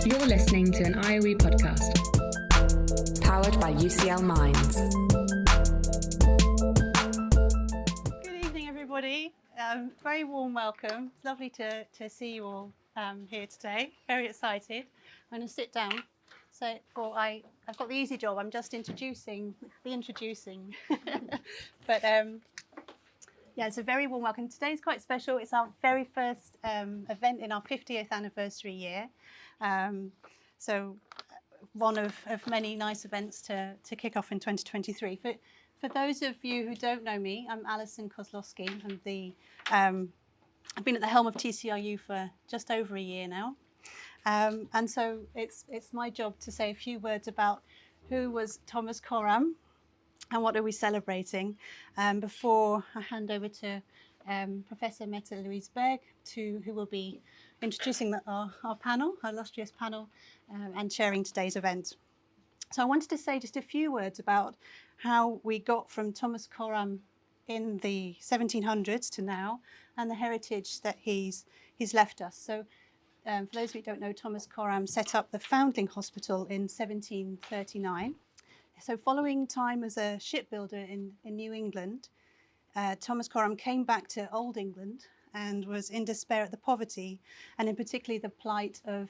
You're listening to an IOE podcast. Powered by UCL Minds. Good evening, everybody. Very warm welcome. It's lovely to see you all here today. Very excited. I'm going to sit down. So I've got the easy job. I'm just introducing. But yeah, it's a very warm welcome. Today's quite special. It's our very first event in our 50th anniversary year. So one of many nice events to kick off in 2023. For those of you who don't know me, I'm Alison Kozlowski. I've been at the helm of TCRU for just over a year now. And so it's my job to say a few words about who was Thomas Coram and what are we celebrating before I hand over to Professor Mette Louise Berg, who will be introducing our panel, our illustrious panel, and chairing today's event. So I wanted to say just a few words about how we got from Thomas Coram in the 1700s to now, and the heritage that he's left us. So for those of you who don't know, Thomas Coram set up the Foundling Hospital in 1739. So following time as a shipbuilder in New England, Thomas Coram came back to Old England and was in despair at the poverty and in particular the plight of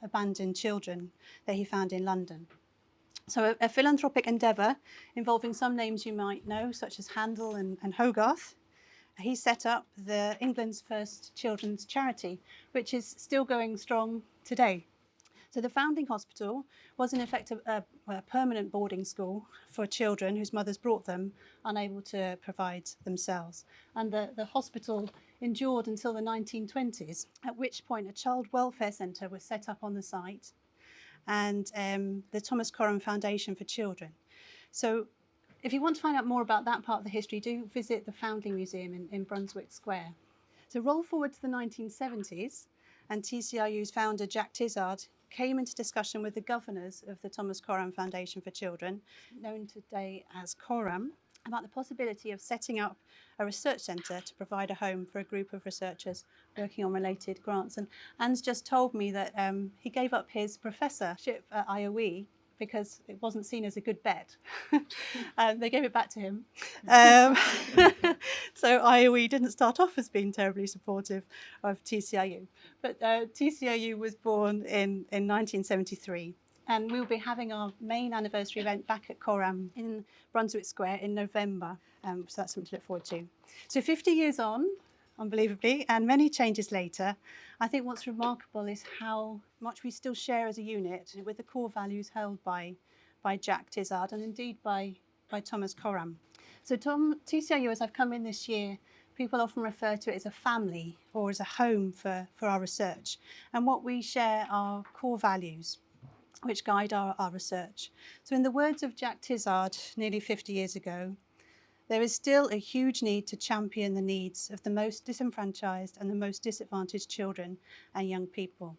abandoned children that he found in London. So a philanthropic endeavour involving some names you might know, such as Handel and Hogarth. He set up England's first children's charity, which is still going strong today. So the Foundling Hospital was in effect a permanent boarding school for children whose mothers brought them, unable to provide themselves. And the hospital endured until the 1920s, at which point a child welfare centre was set up on the site and the Thomas Coram Foundation for Children. So if you want to find out more about that part of the history, do visit the Foundling Museum in Brunswick Square. So roll forward to the 1970s, and TCRU's founder, Jack Tizard, came into discussion with the governors of the Thomas Coram Foundation for Children, known today as Coram, about the possibility of setting up a research centre to provide a home for a group of researchers working on related grants. And Anne's just told me that he gave up his professorship at IOE because it wasn't seen as a good bet. They gave it back to him. So IOE didn't start off as being terribly supportive of TCRU. But TCRU was born in 1973. And we'll be having our main anniversary event back at Coram in Brunswick Square in November. So that's something to look forward to. So 50 years on, unbelievably, and many changes later, I think what's remarkable is how much we still share as a unit with the core values held by Jack Tizard and indeed by Thomas Coram. So TCRU, as I've come in this year, people often refer to it as a family or as a home for our research. And what we share are core values which guide our research. So in the words of Jack Tizard nearly 50 years ago, there is still a huge need to champion the needs of the most disenfranchised and the most disadvantaged children and young people.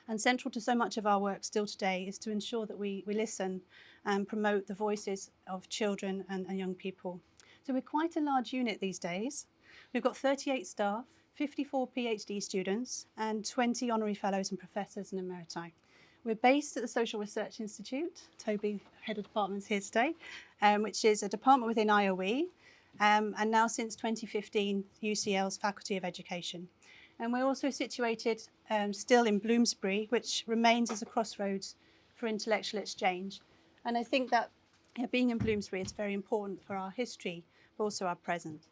And central to so much of our work still today is to ensure that we listen and promote the voices of children and young people. So we're quite a large unit these days. We've got 38 staff, 54 PhD students, and 20 honorary fellows and professors and emeriti. We're based at the Social Research Institute. Toby, head of department, is here today, which is a department within IOE, and now since 2015, UCL's Faculty of Education. And we're also situated still in Bloomsbury, which remains as a crossroads for intellectual exchange. And I think that being in Bloomsbury is very important for our history, but also our present.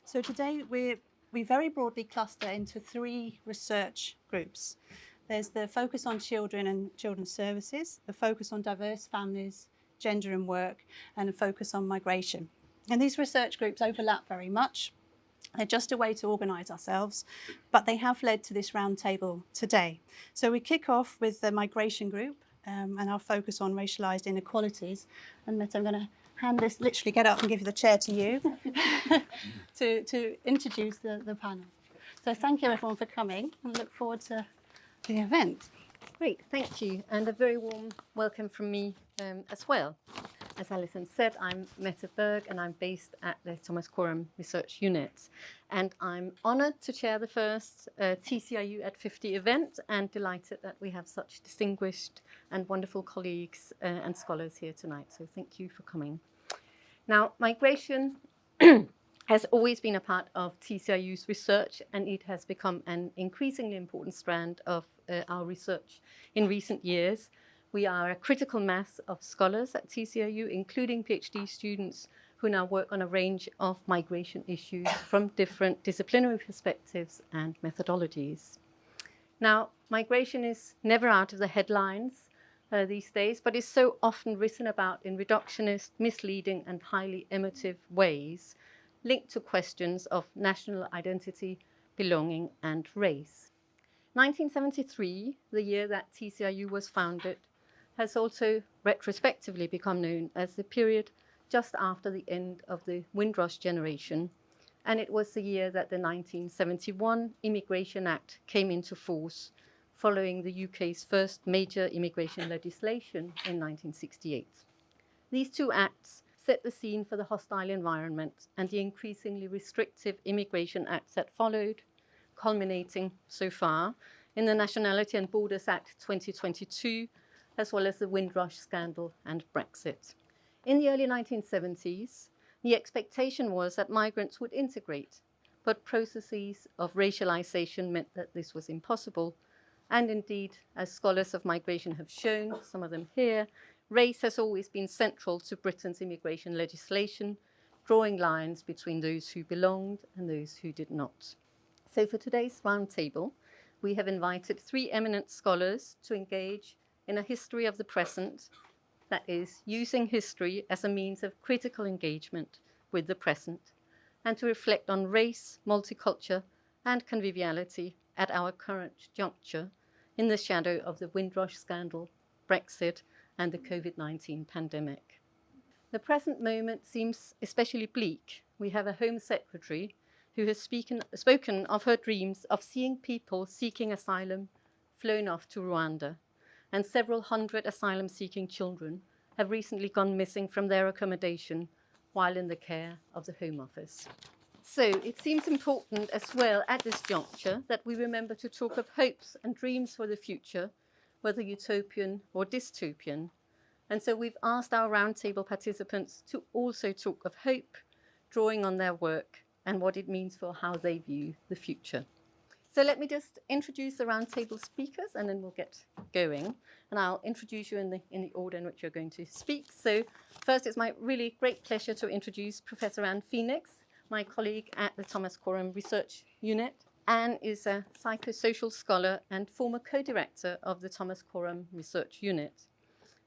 So today we very broadly cluster into three research groups. There's the focus on children and children's services, the focus on diverse families, gender and work, and a focus on migration. And these research groups overlap very much. They're just a way to organise ourselves, but they have led to this roundtable today. So we kick off with the migration group and our focus on racialised inequalities. And Mette, I'm going to hand this, literally get up and give the chair to you to introduce the panel. So thank you everyone for coming and look forward to the event. Great, thank you, and a very warm welcome from me as well. as Alison said, I'm Mette Berg, and I'm based at the Thomas Coram Research Unit. And I'm honoured to chair the first TCRU at 50 event, and delighted that we have such distinguished and wonderful colleagues and scholars here tonight. So thank you for coming. Now, migration has always been a part of TCRU's research, and it has become an increasingly important strand of our research in recent years. We are a critical mass of scholars at TCRU, including PhD students who now work on a range of migration issues from different disciplinary perspectives and methodologies. Now, migration is never out of the headlines these days, but is so often written about in reductionist, misleading, and highly emotive ways, linked to questions of national identity, belonging, and race. 1973, the year that TCRU was founded, has also retrospectively become known as the period just after the end of the Windrush generation, and it was the year that the 1971 Immigration Act came into force, following the UK's first major immigration legislation in 1968. These two acts set the scene for the hostile environment and the increasingly restrictive immigration acts that followed, culminating so far in the Nationality and Borders Act 2022, as well as the Windrush scandal and Brexit. In the early 1970s, the expectation was that migrants would integrate, but processes of racialization meant that this was impossible. And indeed, as scholars of migration have shown, some of them here, race has always been central to Britain's immigration legislation, drawing lines between those who belonged and those who did not. So for today's roundtable, we have invited three eminent scholars to engage in a history of the present, that is, using history as a means of critical engagement with the present, and to reflect on race, multiculture, and conviviality at our current juncture in the shadow of the Windrush scandal, Brexit, and the COVID-19 pandemic. The present moment seems especially bleak. We have a Home Secretary who has spoken of her dreams of seeing people seeking asylum flown off to Rwanda, and several hundred asylum-seeking children have recently gone missing from their accommodation while in the care of the Home Office. So it seems important as well at this juncture that we remember to talk of hopes and dreams for the future, whether utopian or dystopian. And so we've asked our roundtable participants to also talk of hope, drawing on their work and what it means for how they view the future. So let me just introduce the roundtable speakers, and then we'll get going. And I'll introduce you in the order in which you're going to speak. So first, it's my really great pleasure to introduce Professor Anne Phoenix, my colleague at the Thomas Coram Research Unit. Anne is a psychosocial scholar and former co-director of the Thomas Coram Research Unit.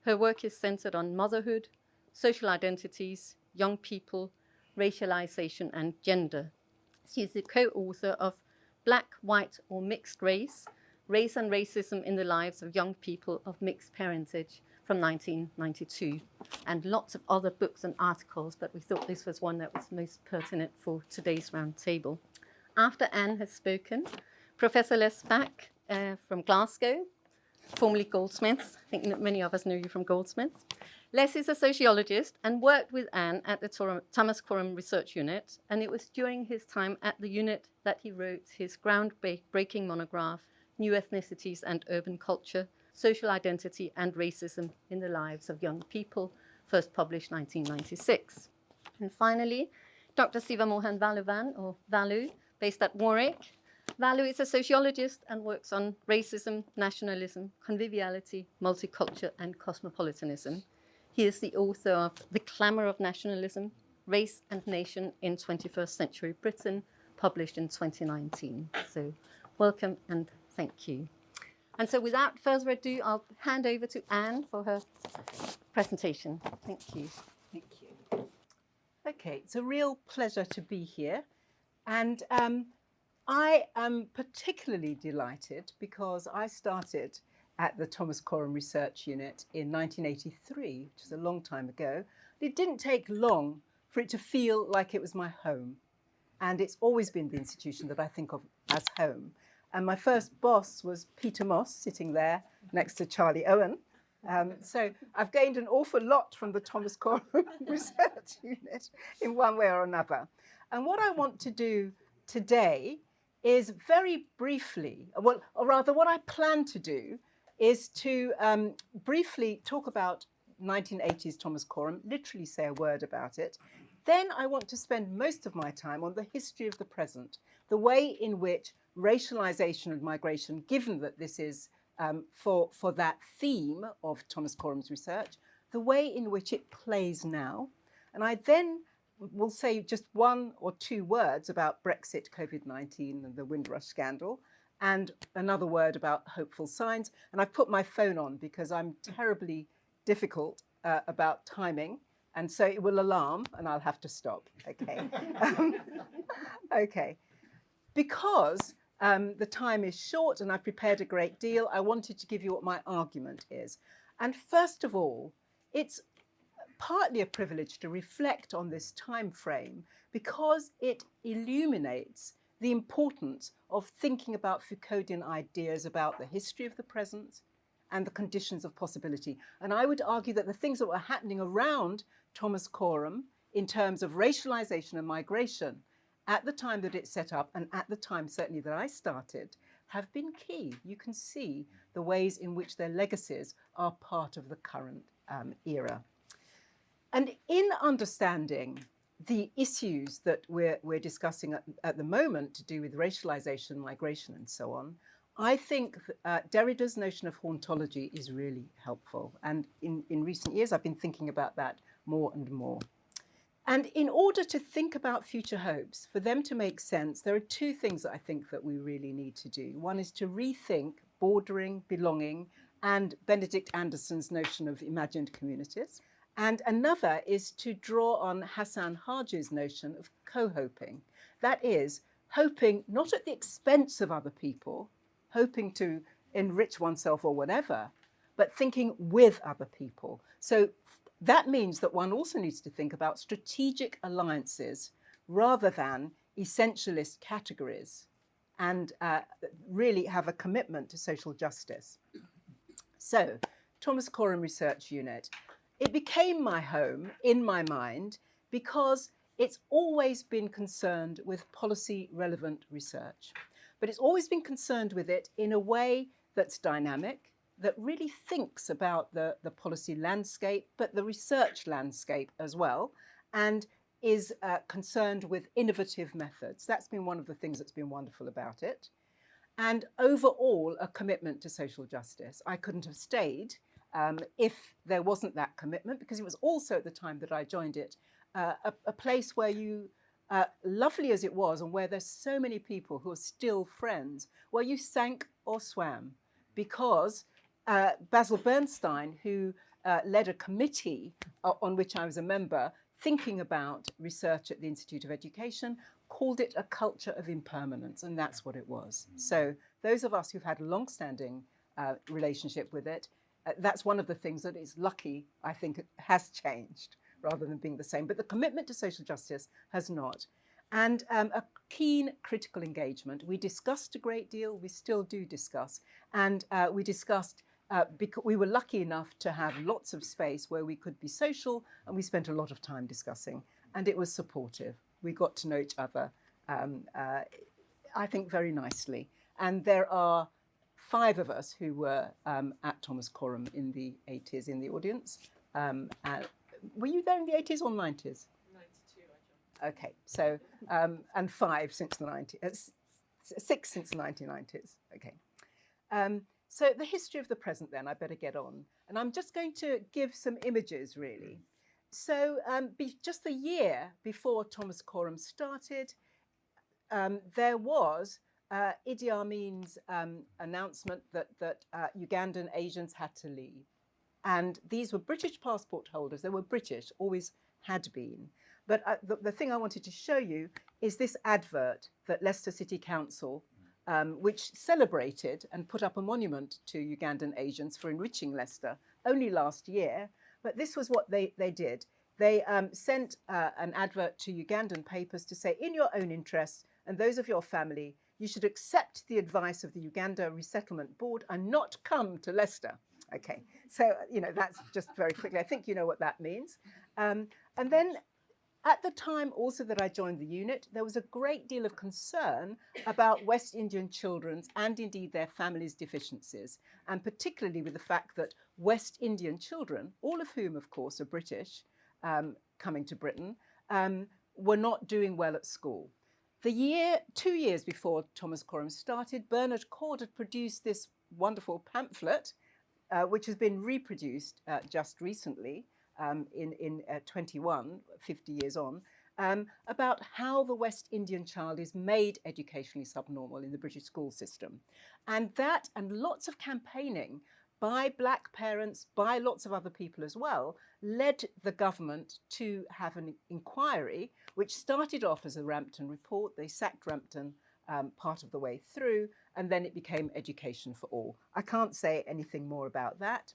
Her work is centered on motherhood, social identities, young people, racialization, and gender. She is the co-author of Black, White, or Mixed Race, Race and Racism in the Lives of Young People of Mixed Parentage from 1992, and lots of other books and articles, but we thought this was one that was most pertinent for today's roundtable. After Anne has spoken, Professor Les Back from Glasgow, formerly Goldsmiths. I think many of us know you from Goldsmiths. Les is a sociologist and worked with Anne at the Thomas Coram Research Unit, and it was during his time at the unit that he wrote his groundbreaking monograph, New Ethnicities and Urban Culture, Social Identity and Racism in the Lives of Young People, first published 1996. And finally, Dr. Sivamohan Valluvan, or Vallu, based at Warwick. Vallu is a sociologist and works on racism, nationalism, conviviality, multiculture, and cosmopolitanism. He is the author of The Clamour of Nationalism, Race and Nation in 21st Century Britain, published in 2019. So welcome and thank you. And so without further ado, I'll hand over to Anne for her presentation. Thank you. Thank you. Okay, it's a real pleasure to be here. And I am particularly delighted because I started at the Thomas Coram Research Unit in 1983, which is a long time ago. It didn't take long for it to feel like it was my home. And it's always been the institution that I think of as home. And my first boss was Peter Moss, sitting there next to Charlie Owen. So I've gained an awful lot from the Thomas Coram Research Unit in one way or another. And what I want to do today is very briefly, well, or rather what I plan to do is to briefly talk about 1980s Thomas Coram, literally say a word about it. Then I want to spend most of my time on the history of the present, the way in which racialization and migration, given that this is for that theme of Thomas Coram's research, the way in which it plays now. And I then will say just one or two words about Brexit, COVID-19 and the Windrush scandal, and another word about hopeful signs. And I've put my phone on because I'm terribly difficult about timing. And so it will alarm and I'll have to stop, okay? Okay. Because the time is short and I've prepared a great deal, I wanted to give you what my argument is. And first of all, it's partly a privilege to reflect on this time frame because it illuminates the importance of thinking about Foucauldian ideas about the history of the present and the conditions of possibility. And I would argue that the things that were happening around Thomas Coram in terms of racialization and migration at the time that it set up and at the time certainly that I started have been key. You can see the ways in which their legacies are part of the current era. And in understanding the issues that we're discussing at the moment to do with racialization, migration and so on, I think Derrida's notion of hauntology is really helpful. And in recent years, I've been thinking about that more and more. And in order to think about future hopes, for them to make sense, there are two things that I think that we really need to do. One is to rethink bordering, belonging, and Benedict Anderson's notion of imagined communities. And another is to draw on Hassan Haji's notion of co-hoping. That is, hoping not at the expense of other people, hoping to enrich oneself or whatever, but thinking with other people. So that means that one also needs to think about strategic alliances rather than essentialist categories and really have a commitment to social justice. So, Thomas Coram Research Unit. It became my home in my mind because it's always been concerned with policy relevant research, but it's always been concerned with it in a way that's dynamic, that really thinks about the policy landscape, but the research landscape as well, and is concerned with innovative methods. That's been one of the things that's been wonderful about it. And overall, a commitment to social justice. I couldn't have stayed if there wasn't that commitment, because it was also at the time that I joined it, a place where you, lovely as it was, and where there's so many people who are still friends, where you sank or swam, because Basil Bernstein, who led a committee on which I was a member, thinking about research at the Institute of Education, called it a culture of impermanence, and that's what it was. So those of us who've had a long-standing relationship with it, that's one of the things that is lucky, I think, has changed rather than being the same. But the commitment to social justice has not. And a keen critical engagement. We discussed a great deal, we still do discuss. And we discussed, because we were lucky enough to have lots of space where we could be social, and we spent a lot of time discussing. And it was supportive. We got to know each other, I think, very nicely. And there are 5 of us who were at Thomas Coram in the 80s in the audience. Were you there in the 80s or 90s? 92, I joined. Okay, so, and 5 since the 90s, 6 since the 1990s, okay. So the history of the present then, I better get on. And I'm just going to give some images, really. So just a year before Thomas Coram started, there was Idi Amin's announcement that Ugandan Asians had to leave. And these were British passport holders. They were British, always had been. But the thing I wanted to show you is this advert that Leicester City Council, which celebrated and put up a monument to Ugandan Asians for enriching Leicester only last year. But this was what they did. They sent an advert to Ugandan papers to say, in your own interests and those of your family, you should accept the advice of the Uganda Resettlement Board and not come to Leicester. Okay, so, that's just very quickly. I think you know what that means. And then at the time also that I joined the unit, there was a great deal of concern about West Indian children's and indeed their families' deficiencies, and particularly with the fact that West Indian children, all of whom, of course, are British, coming to Britain, were not doing well at school. 2 years before Thomas Coram started, Bernard Cord had produced this wonderful pamphlet, which has been reproduced just recently in 21, 50 years on, about how the West Indian child is made educationally subnormal in the British school system. And that and lots of campaigning by black parents, by lots of other people as well, led the government to have an inquiry, which started off as a Rampton report. They sacked Rampton part of the way through, and then it became Education for All. I can't say anything more about that.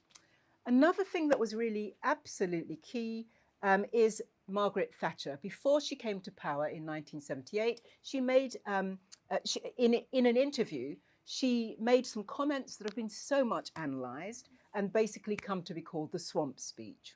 Another thing that was really absolutely key is Margaret Thatcher. Before she came to power in 1978, she made, in an interview, she made some comments that have been so much analysed and basically come to be called the swamp speech.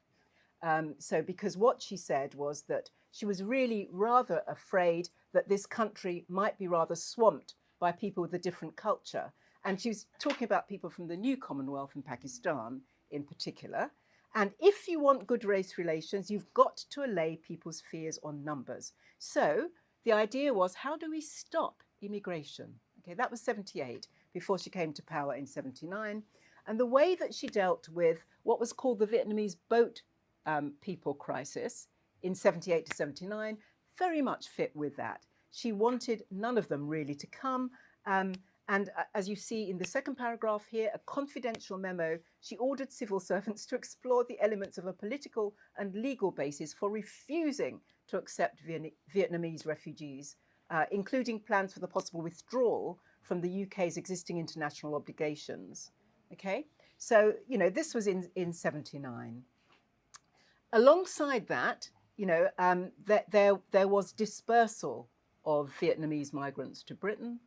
Because what she said was that she was really rather afraid that this country might be rather swamped by people with a different culture. And she was talking about people from the new Commonwealth in Pakistan in particular. And if you want good race relations, you've got to allay people's fears on numbers. So the idea was, how do we stop immigration? Okay, that was 78, before she came to power in 79. And the way that she dealt with what was called the Vietnamese boat people crisis in 78 to 79 very much fit with that. She wanted none of them really to come. As you see in the second paragraph here, a confidential memo, she ordered civil servants to explore the elements of a political and legal basis for refusing to accept Vietnamese refugees, including plans for the possible withdrawal from the UK's existing international obligations. Okay, so, this was in 79. Alongside that, there was dispersal of Vietnamese migrants to Britain.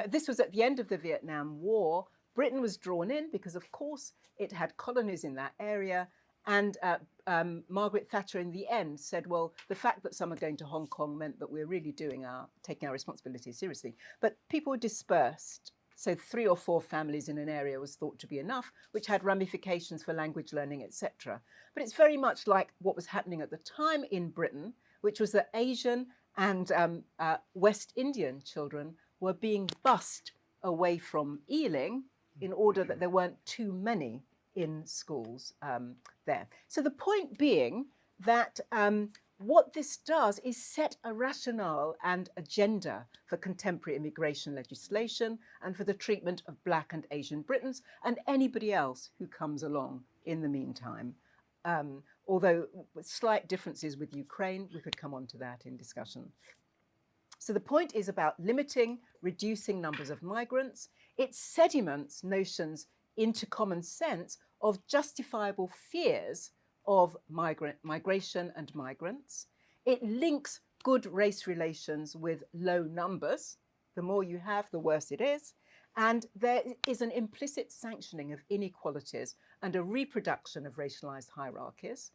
This was at the end of the Vietnam War. Britain was drawn in because, of course, it had colonies in that area. And Margaret Thatcher, in the end, said, well, the fact that some are going to Hong Kong meant that we're really taking our responsibilities seriously. But people were dispersed. So 3 or 4 families in an area was thought to be enough, which had ramifications for language learning, etc. But it's very much like what was happening at the time in Britain, which was that Asian and West Indian children were being bussed away from Ealing in order that there weren't too many in schools there. So the point being that what this does is set a rationale and agenda for contemporary immigration legislation and for the treatment of Black and Asian Britons and anybody else who comes along in the meantime. Although with slight differences with Ukraine, we could come on to that in discussion. So the point is about limiting, reducing numbers of migrants. It sediments notions into common sense of justifiable fears of migration and migrants. It links good race relations with low numbers. The more you have, the worse it is. And there is an implicit sanctioning of inequalities and a reproduction of racialized hierarchies,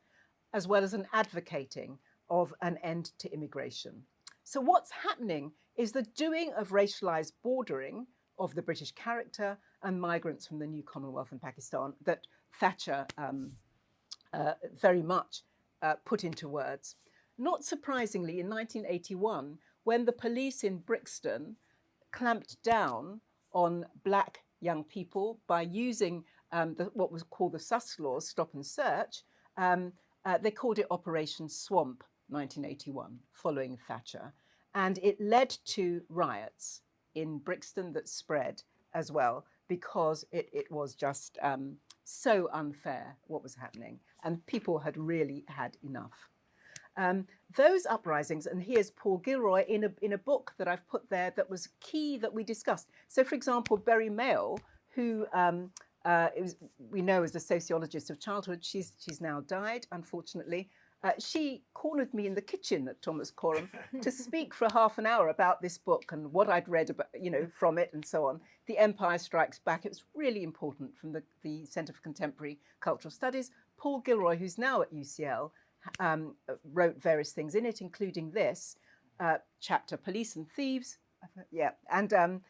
as well as an advocating of an end to immigration. So what's happening is the doing of racialized bordering of the British character and migrants from the new Commonwealth and Pakistan that Thatcher very much put into words. Not surprisingly, in 1981, when the police in Brixton clamped down on Black young people by using what was called the SUS laws, stop and search, they called it Operation Swamp, 1981, following Thatcher. And it led to riots in Brixton that spread as well, because it was just so unfair what was happening, and people had really had enough. Those uprisings, and here's Paul Gilroy in a book that I've put there that was key that we discussed. So, for example, Berry Mayle, who we know as a sociologist of childhood, she's now died, unfortunately. she cornered me in the kitchen at Thomas Coram to speak for half an hour about this book and what I'd read about, from it and so on. The Empire Strikes Back. It was really important from the Centre for Contemporary Cultural Studies. Paul Gilroy, who's now at UCL, wrote various things in it, including this chapter, Police and Thieves. Yeah, and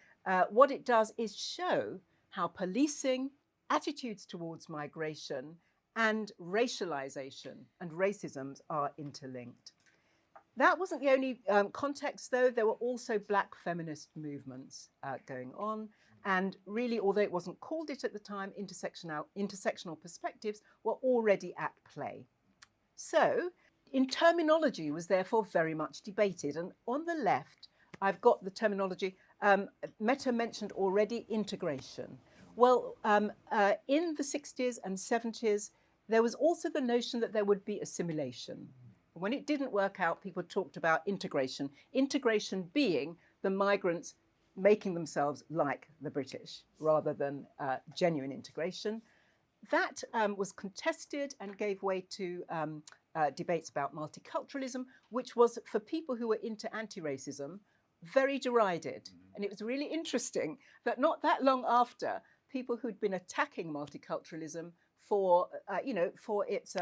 what it does is show how policing, attitudes towards migration, and racialization and racisms are interlinked. That wasn't the only context, though. There were also Black feminist movements going on. And really, although it wasn't called it at the time, intersectional perspectives were already at play. So, terminology was therefore very much debated. And on the left, I've got the terminology. Meta mentioned already integration. Well, in the 60s and 70s, there was also the notion that there would be assimilation. When it didn't work out, people talked about integration. Integration being the migrants making themselves like the British rather than genuine integration. That was contested and gave way to debates about multiculturalism, which was, for people who were into anti-racism, very derided. And it was really interesting that not that long after, people who'd been attacking multiculturalism for its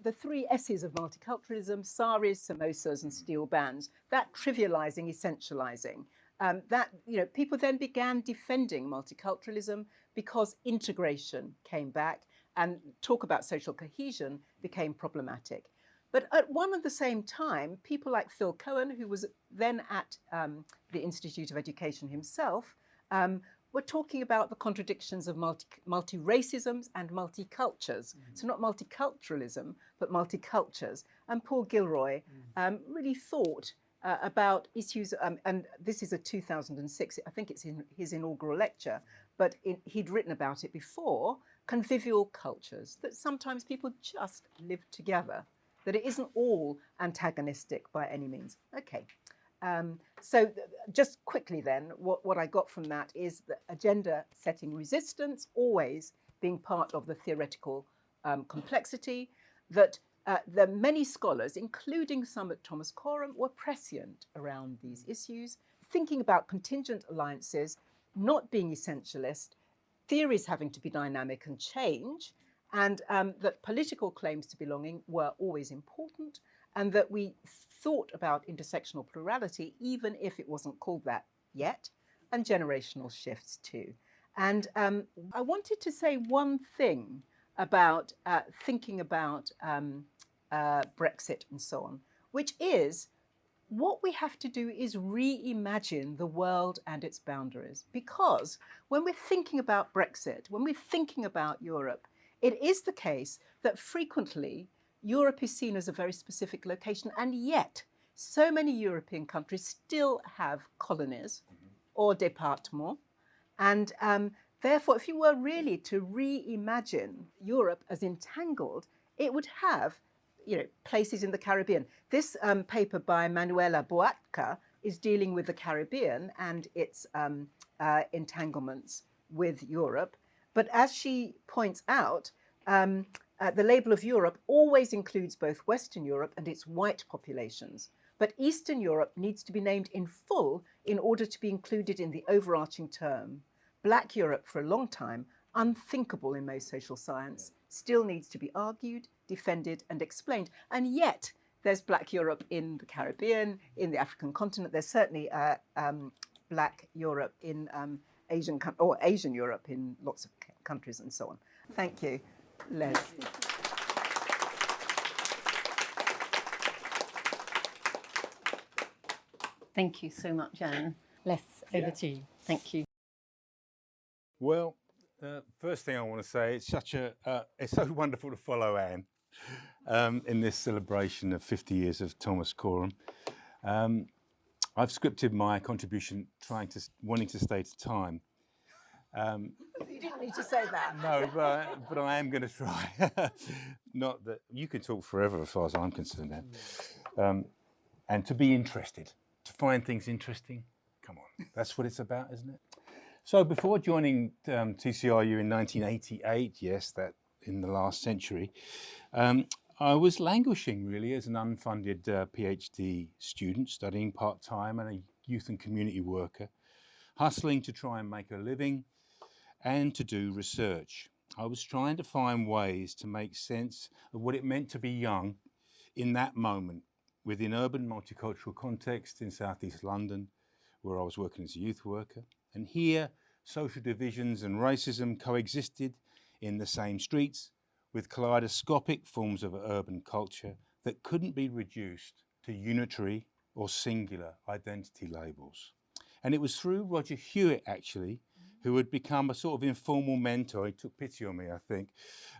the three S's of multiculturalism: saris, samosas, and steel bands. That trivializing, essentializing. People then began defending multiculturalism because integration came back and talk about social cohesion became problematic. But at one and the same time, people like Phil Cohen, who was then at the Institute of Education himself, were talking about the contradictions of multi-racisms and multicultures. So not multiculturalism, but multicultures. And Paul Gilroy really thought about issues, and this is a 2006, I think it's in his inaugural lecture, but he'd written about it before, convivial cultures, that sometimes people just live together, that it isn't all antagonistic by any means. Okay. So just quickly then, what I got from that is that agenda setting resistance always being part of the theoretical complexity, that the many scholars, including some at Thomas Coram, were prescient around these issues, thinking about contingent alliances, not being essentialist, theories having to be dynamic and change, and that political claims to belonging were always important, and that we thought about intersectional plurality, even if it wasn't called that yet, and generational shifts too. And I wanted to say one thing about thinking about Brexit and so on, which is what we have to do is reimagine the world and its boundaries. Because when we're thinking about Brexit, when we're thinking about Europe, it is the case that frequently Europe is seen as a very specific location, and yet so many European countries still have colonies or départements. And therefore, if you were really to reimagine Europe as entangled, it would have places in the Caribbean. This paper by Manuela Boatca is dealing with the Caribbean and its entanglements with Europe. But as she points out, the label of Europe always includes both Western Europe and its white populations. But Eastern Europe needs to be named in full in order to be included in the overarching term. Black Europe, for a long time, unthinkable in most social science, still needs to be argued, defended, and explained. And yet, there's Black Europe in the Caribbean, in the African continent. There's certainly Black Europe in Asian Europe in lots of countries and so on. Thank you, Les. Thank you so much, Anne. Les, over to you. Thank you. Well, first thing I want to say, it's so wonderful to follow Anne in this celebration of 50 years of Thomas Coram. I've scripted my contribution wanting to stay to time. You didn't need to say that. No, but I am going to try. Not that you can talk forever as far as I'm concerned, Anne. And to be interested, to find things interesting. Come on, that's what it's about, isn't it? So before joining TCRU in 1988, yes, that in the last century, I was languishing really as an unfunded PhD student, studying part-time and a youth and community worker, hustling to try and make a living and to do research. I was trying to find ways to make sense of what it meant to be young in that moment within urban multicultural context in southeast London, where I was working as a youth worker. And here, social divisions and racism coexisted in the same streets with kaleidoscopic forms of urban culture that couldn't be reduced to unitary or singular identity labels. And it was through Roger Hewitt, actually, who had become a sort of informal mentor, he took pity on me, I think,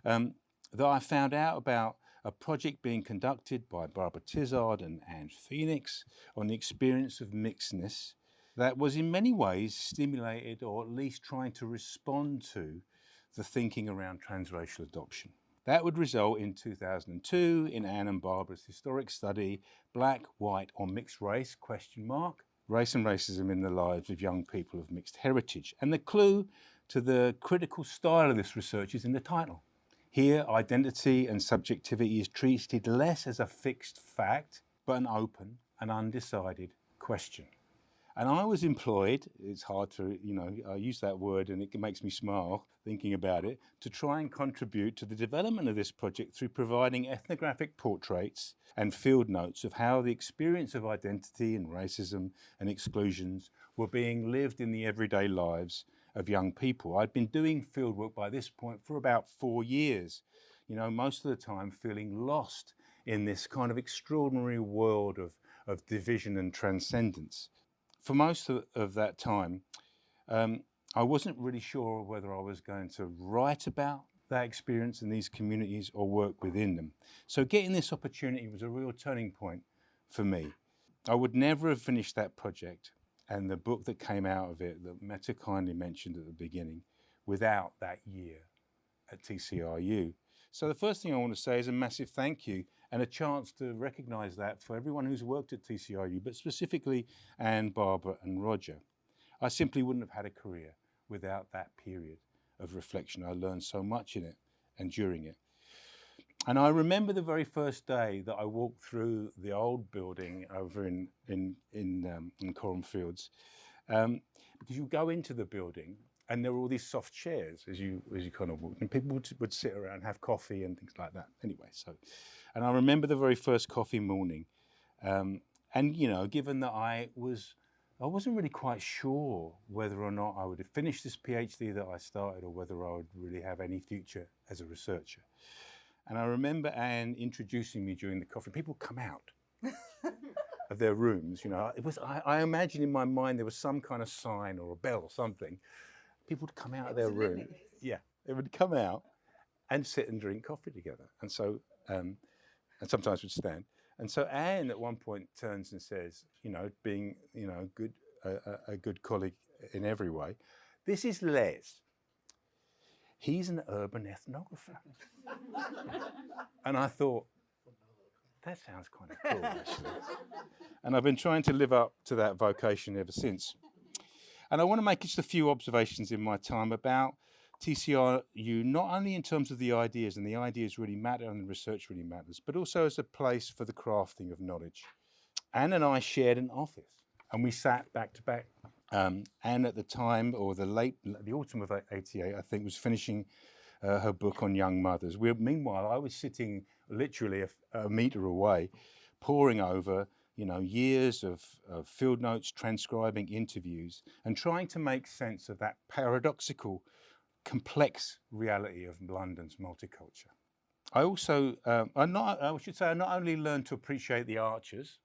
that I found out about a project being conducted by Barbara Tizard and Anne Phoenix on the experience of mixedness that was in many ways stimulated, or at least trying to respond to, the thinking around transracial adoption. That would result in 2002 in Anne and Barbara's historic study, Black, White or Mixed Race, ? Race and Racism in the Lives of Young People of Mixed Heritage. And the clue to the critical style of this research is in the title. Here, identity and subjectivity is treated less as a fixed fact, but an open and undecided question. And I was employed, it's hard to, I use that word and it makes me smile thinking about it, to try and contribute to the development of this project through providing ethnographic portraits and field notes of how the experience of identity and racism and exclusions were being lived in the everyday lives of young people. I'd been doing fieldwork by this point for about 4 years, most of the time feeling lost in this kind of extraordinary world of division and transcendence. For most of that time, I wasn't really sure whether I was going to write about that experience in these communities or work within them. So getting this opportunity was a real turning point for me. I would never have finished that project and the book that came out of it that Meta kindly mentioned at the beginning without that year at TCRU. So the first thing I want to say is a massive thank you and a chance to recognise that for everyone who's worked at TCRU, but specifically Anne, Barbara and Roger. I simply wouldn't have had a career without that period of reflection. I learned so much in it and during it. And I remember the very first day that I walked through the old building over in Coram Fields, because you go into the building and there were all these soft chairs as you kind of walked, and people would sit around and have coffee and things like that. Anyway, and I remember the very first coffee morning, and given that I wasn't really quite sure whether or not I would have finished this PhD that I started or whether I would really have any future as a researcher. And I remember Anne introducing me during the coffee. People come out of their rooms, I imagine in my mind there was some kind of sign or a bell or something. People would come out of their room. Yeah, they would come out and sit and drink coffee together. And so, and sometimes would stand. And so Anne at one point turns and says, being, a good colleague in every way, this is Les. He's an urban ethnographer. And I thought, that sounds kind of cool, actually. And I've been trying to live up to that vocation ever since. And I want to make just a few observations in my time about TCRU, not only in terms of the ideas, and the ideas really matter and the research really matters, but also as a place for the crafting of knowledge. Anne and I shared an office and we sat back to back. Anne at the time, or the autumn of '88, I think, was finishing her book on young mothers. Meanwhile, I was sitting literally a metre away, poring over years of field notes, transcribing interviews, and trying to make sense of that paradoxical, complex reality of London's multiculture. I also, I not only learned to appreciate the archers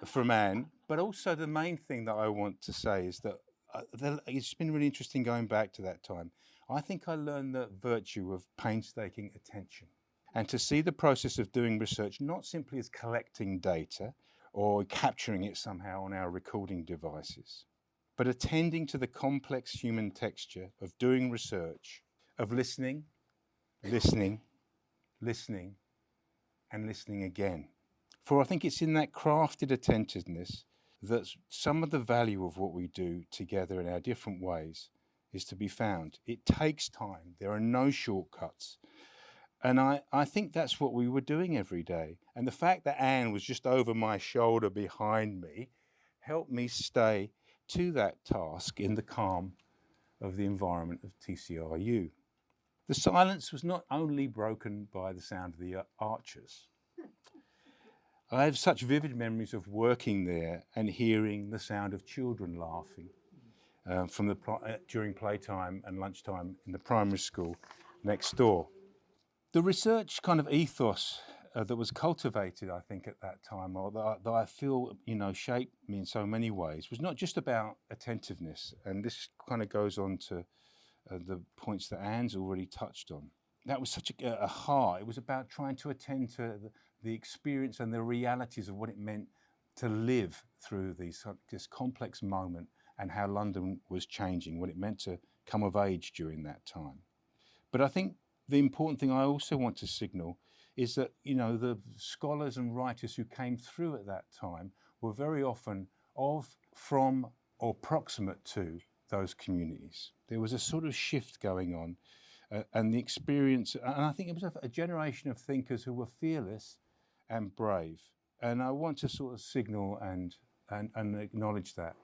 from Anne, but also the main thing that I want to say is that it's been really interesting going back to that time. I think I learned the virtue of painstaking attention, and to see the process of doing research not simply as collecting data or capturing it somehow on our recording devices, but attending to the complex human texture of doing research, of listening, listening, listening, and listening again. For I think it's in that crafted attentiveness that some of the value of what we do together in our different ways is to be found. It takes time. There are no shortcuts. And I think that's what we were doing every day. And the fact that Anne was just over my shoulder behind me helped me stay to that task in the calm of the environment of TCRU. The silence was not only broken by the sound of the archers. I have such vivid memories of working there and hearing the sound of children laughing during playtime and lunchtime in the primary school next door. The research kind of ethos that was cultivated, I think, at that time, or that I feel, shaped me in so many ways, was not just about attentiveness. And this kind of goes on to the points that Anne's already touched on. That was such a heart. It was about trying to attend to the experience and the realities of what it meant to live through this complex moment and how London was changing, what it meant to come of age during that time. But I think the important thing I also want to signal is that, the scholars and writers who came through at that time were very often from, or proximate to those communities. There was a sort of shift going on, and the experience, and I think it was a generation of thinkers who were fearless and brave. And I want to sort of signal and acknowledge that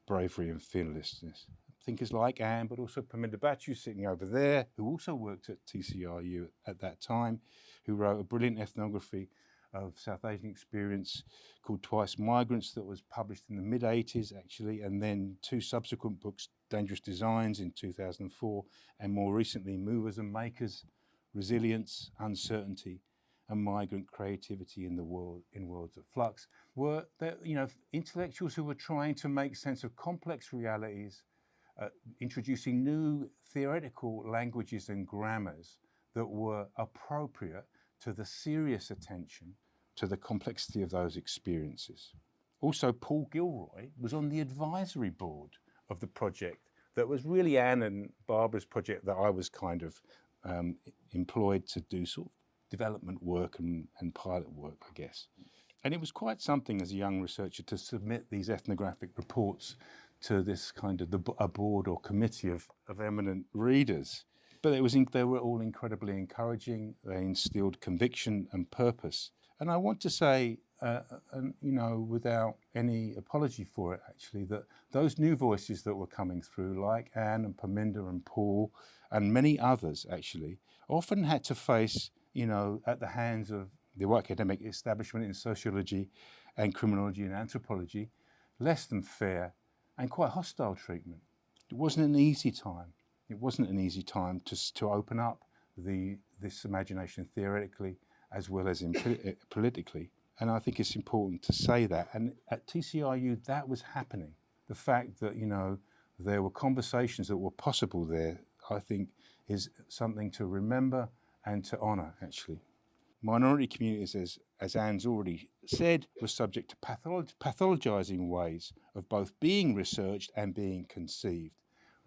bravery and fearlessness. Thinkers like Anne, but also Paminda Batu sitting over there, who also worked at TCRU at that time, who wrote a brilliant ethnography of South Asian experience called Twice Migrants that was published in the mid-80s, actually, and then 2 subsequent books, Dangerous Designs in 2004, and more recently, Movers and Makers, Resilience, Uncertainty, and Migrant Creativity in Worlds of Flux, were intellectuals who were trying to make sense of complex realities, introducing new theoretical languages and grammars that were appropriate to the serious attention to the complexity of those experiences. Also, Paul Gilroy was on the advisory board of the project that was really Anne and Barbara's project that I was kind of employed to do sort of development work and pilot work, I guess. And it was quite something as a young researcher to submit these ethnographic reports to this kind of a board or committee of eminent readers. But they were all incredibly encouraging. They instilled conviction and purpose. And I want to say, without any apology for it, actually, that those new voices that were coming through, like Anne and Paminda and Paul, and many others, actually, often had to face, at the hands of the academic establishment in sociology and criminology and anthropology, less than fair and quite hostile treatment. It wasn't an easy time. It wasn't an easy time to open up this imagination theoretically as well as politically. And I think it's important to say that. And at TCRU, that was happening. The fact that, there were conversations that were possible there, I think, is something to remember and to honour, actually. Minority communities, as Anne's already said, were subject to pathologising ways of both being researched and being conceived.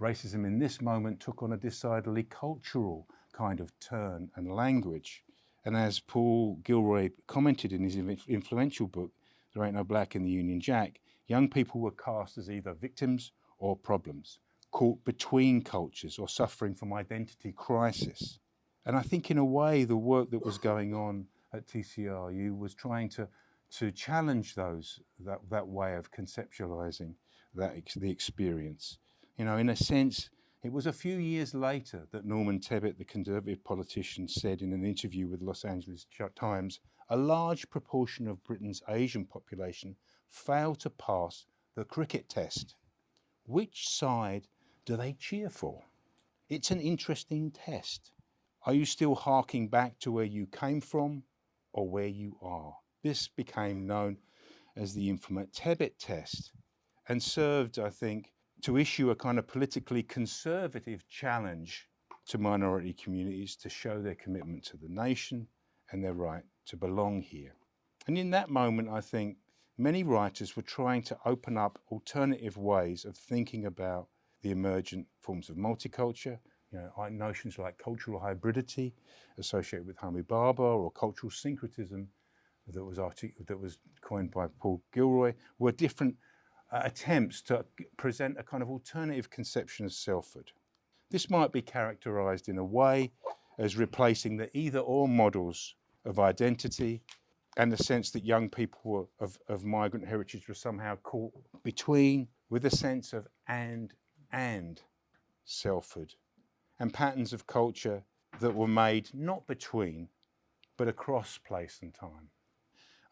Racism in this moment took on a decidedly cultural kind of turn and language. And as Paul Gilroy commented in his influential book, There Ain't No Black in the Union Jack, young people were cast as either victims or problems, caught between cultures or suffering from identity crisis. And I think in a way the work that was going on at TCRU was trying to challenge that way of conceptualising the experience. In a sense, it was a few years later that Norman Tebbit, the conservative politician, said in an interview with the Los Angeles Times, a large proportion of Britain's Asian population failed to pass the cricket test. Which side do they cheer for? It's an interesting test. Are you still harking back to where you came from or where you are? This became known as the infamous Tebbit test and served, I think, to issue a kind of politically conservative challenge to minority communities to show their commitment to the nation and their right to belong here. And in that moment, I think many writers were trying to open up alternative ways of thinking about the emergent forms of multiculture, notions like cultural hybridity associated with Homi Bhabha or cultural syncretism that was coined by Paul Gilroy, were different attempts to present a kind of alternative conception of selfhood. This might be characterised in a way as replacing the either-or models of identity and the sense that young people of migrant heritage were somehow caught between, with a sense of and selfhood, and patterns of culture that were made not between, but across place and time.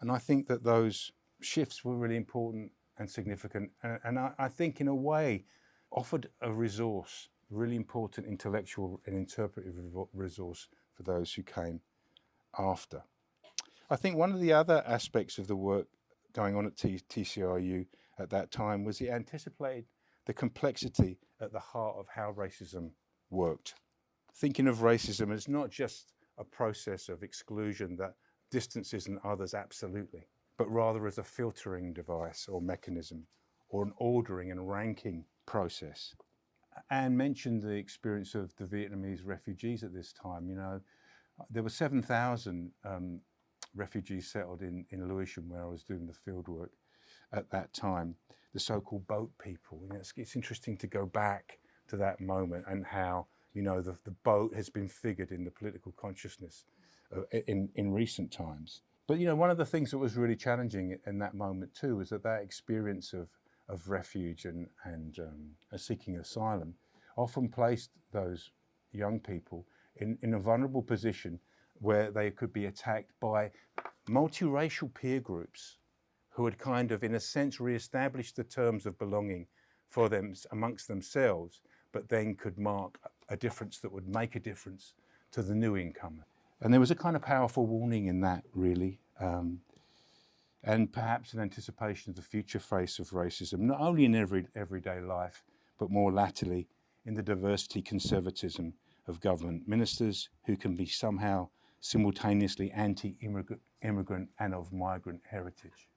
And I think that those shifts were really important and significant, and I think in a way offered a resource, really important intellectual and interpretive resource for those who came after. I think one of the other aspects of the work going on at TCRU at that time was it anticipated the complexity at the heart of how racism worked. Thinking of racism as not just a process of exclusion that distances and others absolutely, but rather as a filtering device or mechanism, or an ordering and ranking process. Anne mentioned the experience of the Vietnamese refugees at this time. You know, there were 7,000 refugees settled in Lewisham, where I was doing the field work at that time, the so-called boat people. You know, it's interesting to go back to that moment and how, you know, the boat has been figured in the political consciousness in recent times. But, you know, one of the things that was really challenging in that moment too was that experience of refuge and seeking asylum often placed those young people in a vulnerable position where they could be attacked by multiracial peer groups who had kind of, in a sense, re-established the terms of belonging for them amongst themselves, but then could mark a difference that would make a difference to the new incomer. And there was a kind of powerful warning in that, really, and perhaps an anticipation of the future face of racism, not only in everyday life, but more latterly in the diversity conservatism of government ministers who can be somehow simultaneously anti-immigrant and of migrant heritage.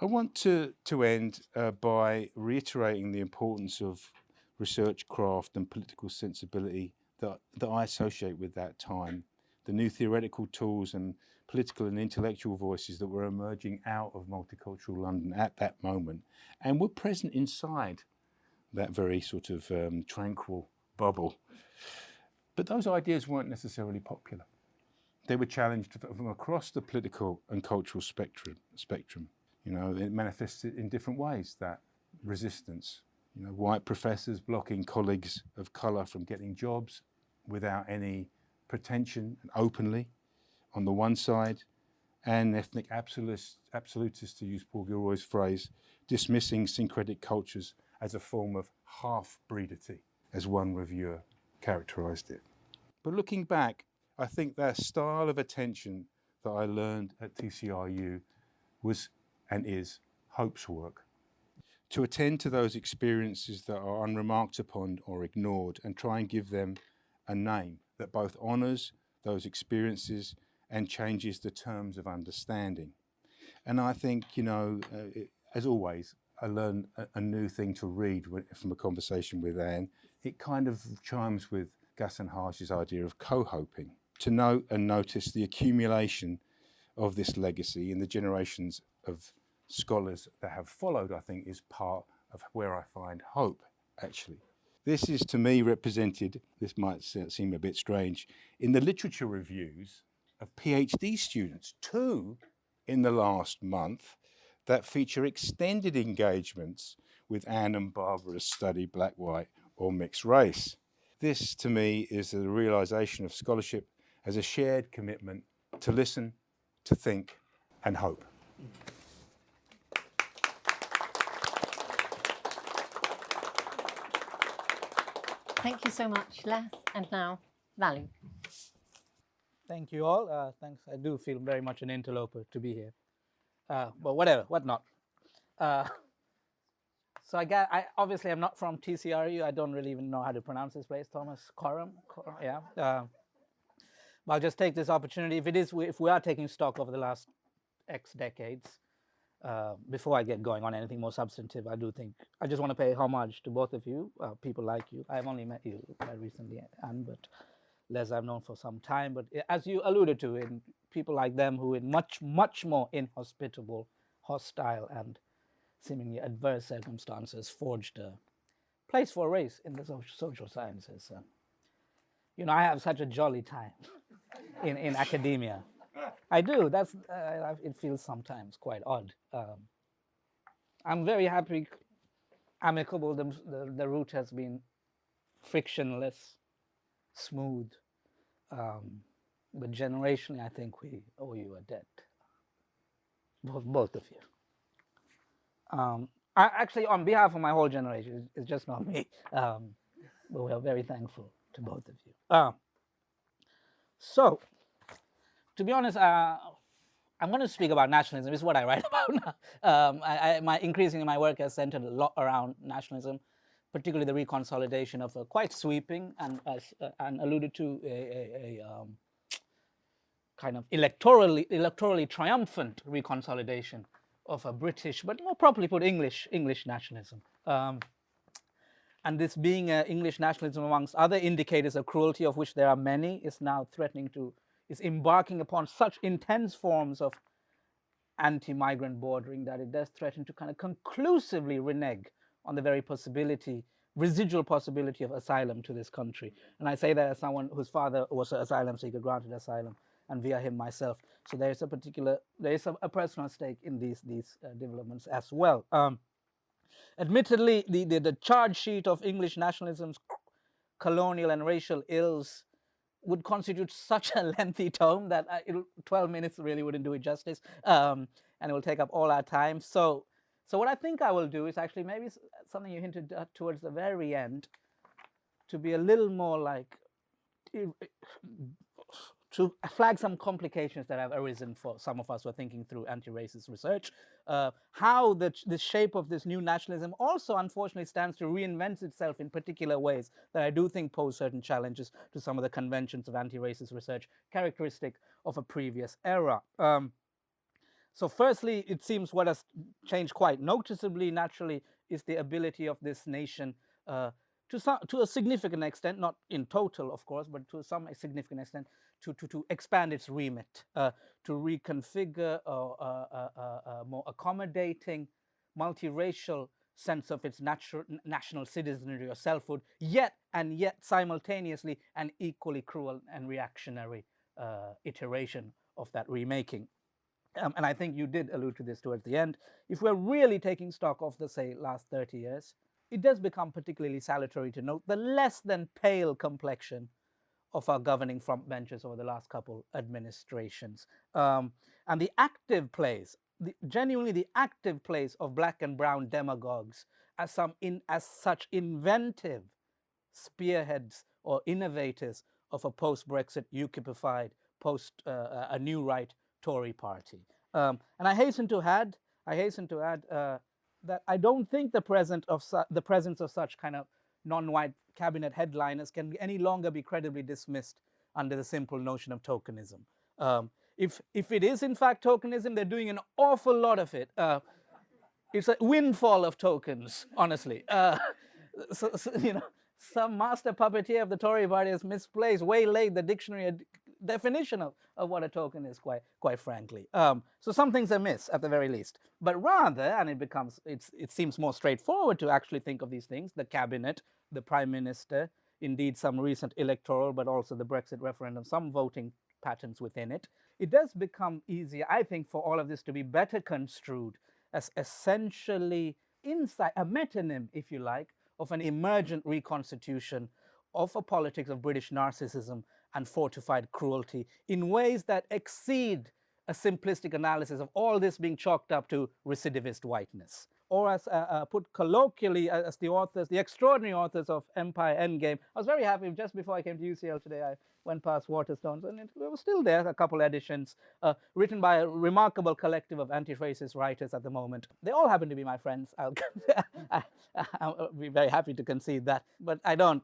I want to end by reiterating the importance of research craft and political sensibility that I associate with that time, the new theoretical tools and political and intellectual voices that were emerging out of multicultural London at that moment and were present inside that very sort of tranquil bubble. But those ideas weren't necessarily popular. They were challenged from across the political and cultural spectrum. You know, it manifested in different ways, that resistance. You know, white professors blocking colleagues of colour from getting jobs without any pretension and openly on the one side, and ethnic absolutists, to use Paul Gilroy's phrase, dismissing syncretic cultures as a form of half-breedity, as one reviewer characterised it. But looking back, I think that style of attention that I learned at TCRU was and is Hope's work. To attend to those experiences that are unremarked upon or ignored and try and give them a name that both honours those experiences and changes the terms of understanding. And I think, you know, as always, I learned a new thing to read from a conversation with Anne. It kind of chimes with Gaston Harsh's idea of co-hoping, to note and notice the accumulation of this legacy in the generations of scholars that have followed, I think, is part of where I find hope, actually. This is, to me, represented, this might seem a bit strange, in the literature reviews of PhD students, 2 in the last month, that feature extended engagements with Anne and Barbara's study Black, White or Mixed Race. This, to me, is the realisation of scholarship as a shared commitment to listen, to think and hope. Thank you so much, Les. And now, Vallu. Thank you all. Thanks. I do feel very much an interloper to be here. But whatever, what not. So obviously I'm not from TCRU. I don't really even know how to pronounce this place. Thomas Coram, yeah. But I'll just take this opportunity. If we are taking stock over the last X decades, before I get going on anything more substantive, I just want to pay homage to both of you, people like you. I've only met you recently, Anne, but Les I've known for some time. But as you alluded to, in people like them who in much, much more inhospitable, hostile, and seemingly adverse circumstances forged a place for race in the social sciences. You know, I have such a jolly time in academia. I do. That's it feels sometimes quite odd. I'm very happy, amicable. The route has been frictionless, smooth. But generationally, I think we owe you a debt, both of you. Actually, on behalf of my whole generation, it's just not me. But we are very thankful to both of you. So, to be honest, I'm going to speak about nationalism. This is what I write about now. Increasingly, my work has centered a lot around nationalism, particularly the reconsolidation of a quite sweeping and alluded to a kind of electorally triumphant reconsolidation of a British, but more properly put, English nationalism. And this being English nationalism, amongst other indicators of cruelty, of which there are many, is now is embarking upon such intense forms of anti-migrant bordering that it does threaten to kind of conclusively renege on the very residual possibility of asylum to this country. And I say that as someone whose father was an asylum seeker, granted asylum, and via him myself. So there is a personal stake in these developments as well. Admittedly, the charge sheet of English nationalism's colonial and racial ills would constitute such a lengthy tome that 12 minutes really wouldn't do it justice, and it will take up all our time. So what I think I will do is actually maybe something you hinted at towards the very end, to be a little more like, to flag some complications that have arisen for some of us who are thinking through anti-racist research, how the shape of this new nationalism also unfortunately stands to reinvent itself in particular ways that I do think pose certain challenges to some of the conventions of anti-racist research characteristic of a previous era. So firstly, it seems what has changed quite noticeably, naturally, is the ability of this nation to a significant extent, not in total, of course, but to some significant extent, to expand its remit, to reconfigure a more accommodating, multiracial sense of its national citizenry or selfhood, yet simultaneously an equally cruel and reactionary iteration of that remaking. And I think you did allude to this towards the end. If we're really taking stock of the, say, last 30 years, it does become particularly salutary to note the less than pale complexion of our governing front benches over the last couple administrations. And the active plays, genuinely the active plays of black and brown demagogues as such inventive spearheads or innovators of a post-Brexit UKIPified, a new right Tory party. And I hasten to add that I don't think the presence of such kind of non-white cabinet headliners can any longer be credibly dismissed under the simple notion of tokenism. If it is in fact tokenism, they're doing an awful lot of it. It's a windfall of tokens, honestly. So, you know, some master puppeteer of the Tory party has misplaced, waylaid the dictionary definition of what a token is, quite frankly. So some things are amiss at the very least. But rather, and it seems more straightforward to actually think of these things, the cabinet, the prime minister, indeed some recent electoral, but also the Brexit referendum, some voting patterns within it. It does become easier, I think, for all of this to be better construed as essentially a metonym, if you like, of an emergent reconstitution of a politics of British narcissism and fortified cruelty in ways that exceed a simplistic analysis of all this being chalked up to recidivist whiteness. Or as put colloquially, as the extraordinary authors of Empire Endgame. I was very happy just before I came to UCL today, I went past Waterstones and it was still there, a couple editions, written by a remarkable collective of anti-racist writers at the moment. They all happen to be my friends. I'll be very happy to concede that. But I don't,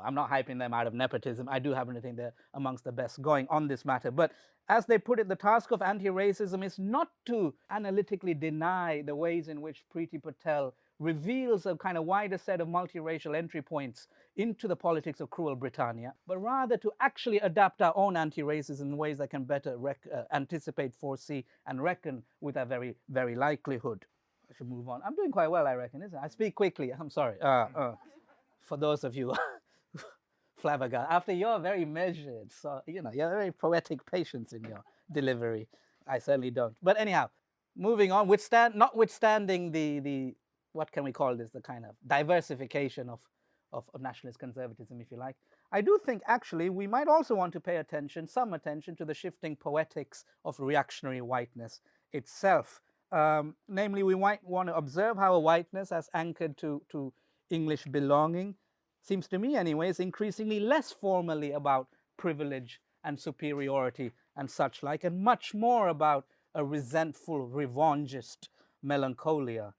I'm not hyping them out of nepotism. I do happen to think they're amongst the best going on this matter. But as they put it, the task of anti-racism is not to analytically deny the ways in which Priti Patel reveals a kind of wider set of multiracial entry points into the politics of cruel Britannia, but rather to actually adapt our own anti-racism in ways that can better anticipate, foresee, and reckon with our very, very likelihood. I should move on. I'm doing quite well, I reckon, isn't it? I speak quickly. I'm sorry. For those of you flabbergasted. After you're very measured, so you're very poetic patience in your delivery. I certainly don't. But anyhow, moving on. Notwithstanding the what can we call this? The kind of diversification of nationalist conservatism, if you like. I do think actually we might also want to pay some attention to the shifting poetics of reactionary whiteness itself. Namely, we might want to observe how a whiteness as anchored to English belonging seems to me anyway, is increasingly less formally about privilege and superiority and such like, and much more about a resentful, revanchist melancholia.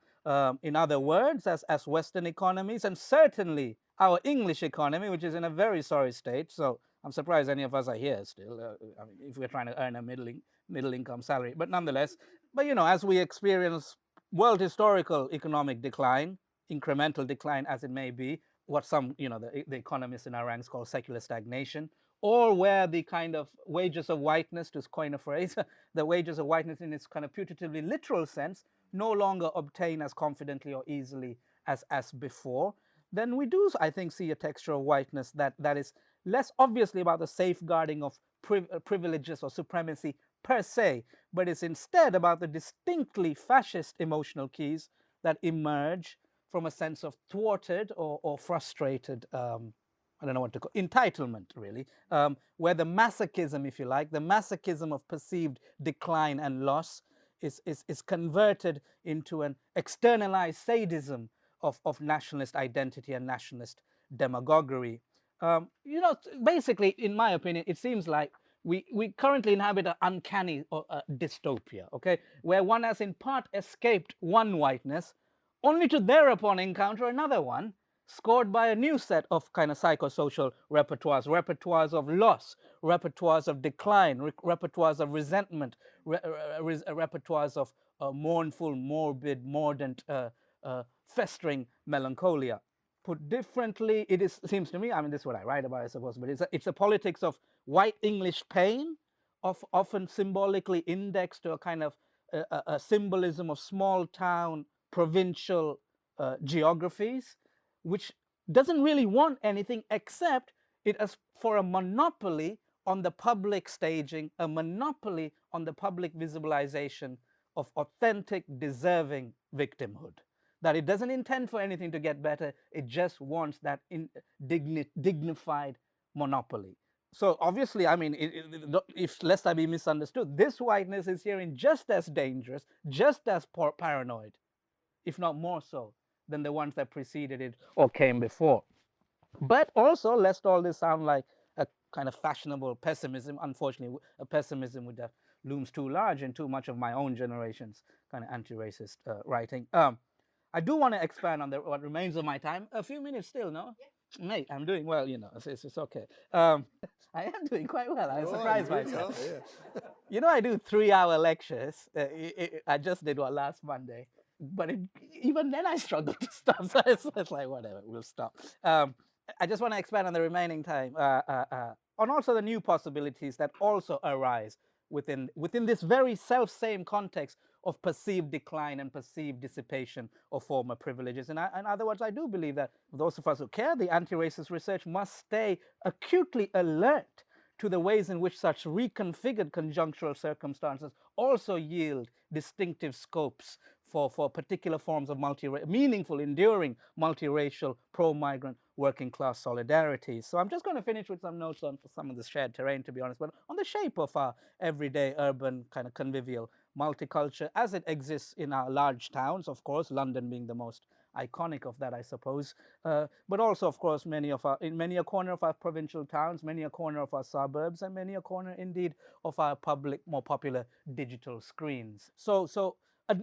In other words, as Western economies, and certainly our English economy, which is in a very sorry state, so I'm surprised any of us are here still, I mean, if we're trying to earn a middle income salary, but nonetheless, as we experience world historical economic decline, incremental decline as it may be, what some, the economists in our ranks call secular stagnation, or where the kind of wages of whiteness, to coin a phrase, the wages of whiteness in its kind of putatively literal sense, no longer obtain as confidently or easily as before, then we do, I think, see a texture of whiteness that is less obviously about the safeguarding of privileges or supremacy per se, but is instead about the distinctly fascist emotional keys that emerge from a sense of thwarted or frustrated, I don't know what to call entitlement, really, where the masochism, if you like, the masochism of perceived decline and loss is converted into an externalized sadism of nationalist identity and nationalist demagoguery. Basically, in my opinion, it seems like we currently inhabit an uncanny dystopia, okay, where one has in part escaped one whiteness, only to thereupon encounter another one, scored by a new set of kind of psychosocial repertoires of loss, repertoires of decline, repertoires of resentment, repertoires of mournful, morbid, mordant, festering melancholia. Put differently, seems to me, I mean, this is what I write about, I suppose, but it's a politics of white English pain, often symbolically indexed to a kind of a symbolism of small town, provincial geographies, which doesn't really want anything except it as for a monopoly on the public staging, a monopoly on the public visibilization of authentic, deserving victimhood. That it doesn't intend for anything to get better, it just wants that dignified monopoly. So obviously, I mean, if lest I be misunderstood, this whiteness is herein just as dangerous, just as paranoid, if not more so, than the ones that preceded it or came before. But also, lest all this sound like a kind of fashionable pessimism, unfortunately, a pessimism that looms too large in too much of my own generation's kind of anti-racist writing. I do want to expand on what remains of my time. A few minutes still, no? Yeah. Mate, I'm doing well, it's okay. I am doing quite well. I surprised myself. Yeah. I do 3-hour lectures. I just did one last Monday. But even then I struggle to stop, so it's like, whatever, we'll stop. I just want to expand on the remaining time, on also the new possibilities that also arise within this very self-same context of perceived decline and perceived dissipation of former privileges. And in other words, I do believe that those of us who care, the anti-racist research must stay acutely alert to the ways in which such reconfigured conjunctural circumstances also yield distinctive scopes for particular forms of meaningful, enduring, multiracial, pro-migrant, working class solidarity. So I'm just going to finish with some notes on some of the shared terrain, to be honest, but on the shape of our everyday urban kind of convivial multiculture as it exists in our large towns, of course, London being the most iconic of that, I suppose, but also, of course, in many a corner of our provincial towns, many a corner of our suburbs, and many a corner, indeed, of our more popular digital screens. So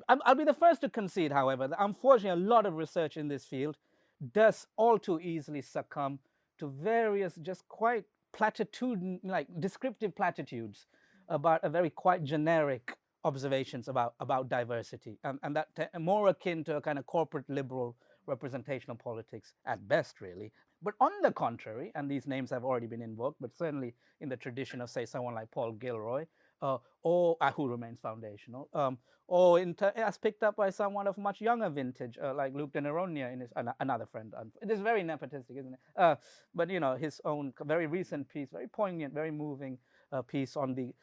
I'll be the first to concede, however, that unfortunately a lot of research in this field does all too easily succumb to various just quite descriptive platitudes about a very quite generic observations about diversity, and that more akin to a kind of corporate liberal representational politics at best, really. But on the contrary, and these names have already been invoked, but certainly in the tradition of, say, someone like Paul Gilroy, or who remains foundational, or as picked up by someone of much younger vintage, like Luke de Noronha in his another friend. It is very nepotistic, isn't it? But you know, his own very recent piece, very poignant, very moving piece on the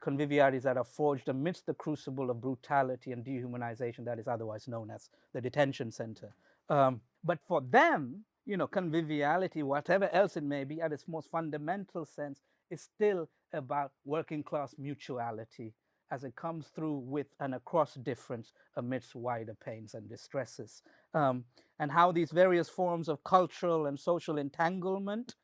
convivialities that are forged amidst the crucible of brutality and dehumanization that is otherwise known as the detention center. But for them, you know, conviviality, whatever else it may be, at its most fundamental sense, is still about working class mutuality as it comes through with and across difference amidst wider pains and distresses. And how these various forms of cultural and social entanglement,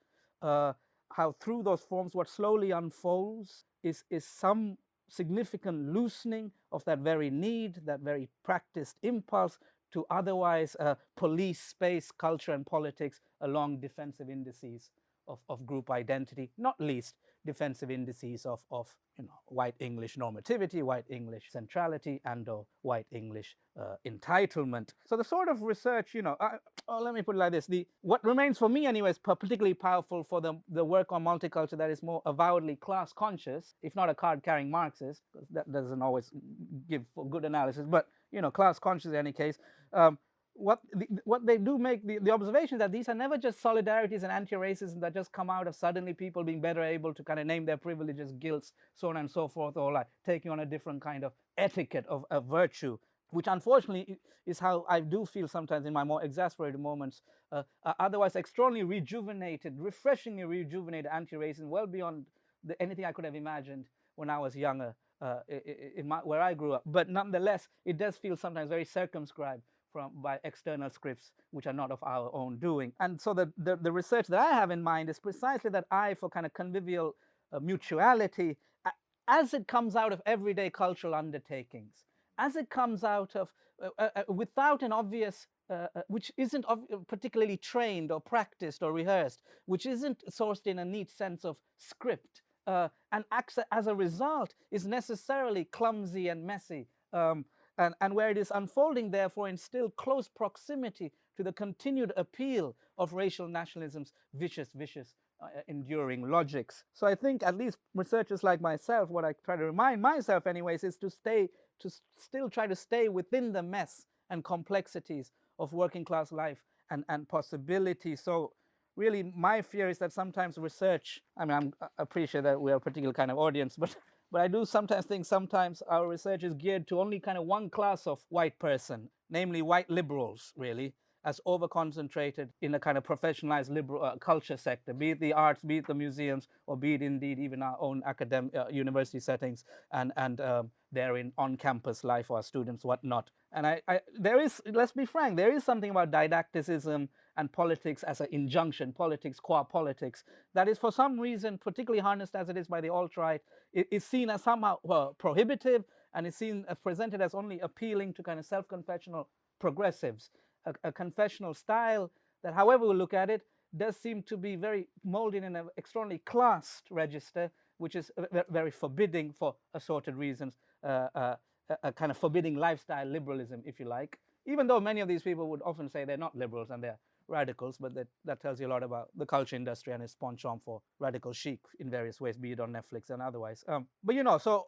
how through those forms what slowly unfolds is some significant loosening of that very need, that very practiced impulse to otherwise police space, culture, and politics along defensive indices of group identity, not least defensive indices of you know, white English normativity, white English centrality, and or white English entitlement. So the sort of research, you know, let me put it like this: what remains for me, anyways, particularly powerful for the work on multiculture that is more avowedly class conscious, if not a card-carrying Marxist, because that doesn't always give for good analysis, but you know, class conscious in any case. What they do make the observation that these are never just solidarities and anti-racism that just come out of suddenly people being better able to kind of name their privileges, guilts, so on and so forth, or like taking on a different kind of etiquette of virtue, which unfortunately is how I do feel sometimes in my more exasperated moments, otherwise extraordinarily rejuvenated, refreshingly rejuvenated anti-racism, well beyond anything I could have imagined when I was younger, where I grew up. But nonetheless, it does feel sometimes very circumscribed by external scripts which are not of our own doing. And so the research that I have in mind is precisely that eye for kind of convivial mutuality as it comes out of everyday cultural undertakings, as it comes out of, without an obvious, which isn't particularly trained or practiced or rehearsed, which isn't sourced in a neat sense of script, and acts as a result is necessarily clumsy and messy. And where it is unfolding, therefore, in still close proximity to the continued appeal of racial nationalism's vicious, enduring logics. So I think at least researchers like myself, what I try to remind myself anyways, is to still try to stay within the mess and complexities of working class life and possibility. So really my fear is that sometimes research, I mean, I appreciate that we're a particular kind of audience, but I do sometimes think our research is geared to only kind of one class of white person, namely white liberals, really, as over-concentrated in a kind of professionalized liberal culture sector, be it the arts, be it the museums, or be it indeed even our own academic university settings and therein on-campus life for our students, whatnot. And there is, let's be frank, there is something about didacticism and politics as an injunction, politics qua politics, that is for some reason, particularly harnessed as it is by the alt-right, is seen as somehow prohibitive, and is seen as presented as only appealing to kind of self-confessional progressives, a confessional style that, however we look at it, does seem to be very molded in an extraordinarily classed register, which is very forbidding for assorted reasons, a kind of forbidding lifestyle liberalism, if you like, even though many of these people would often say they're not liberals and they're radicals, but that tells you a lot about the culture industry and its penchant for radical chic in various ways, be it on Netflix and otherwise. But you know, so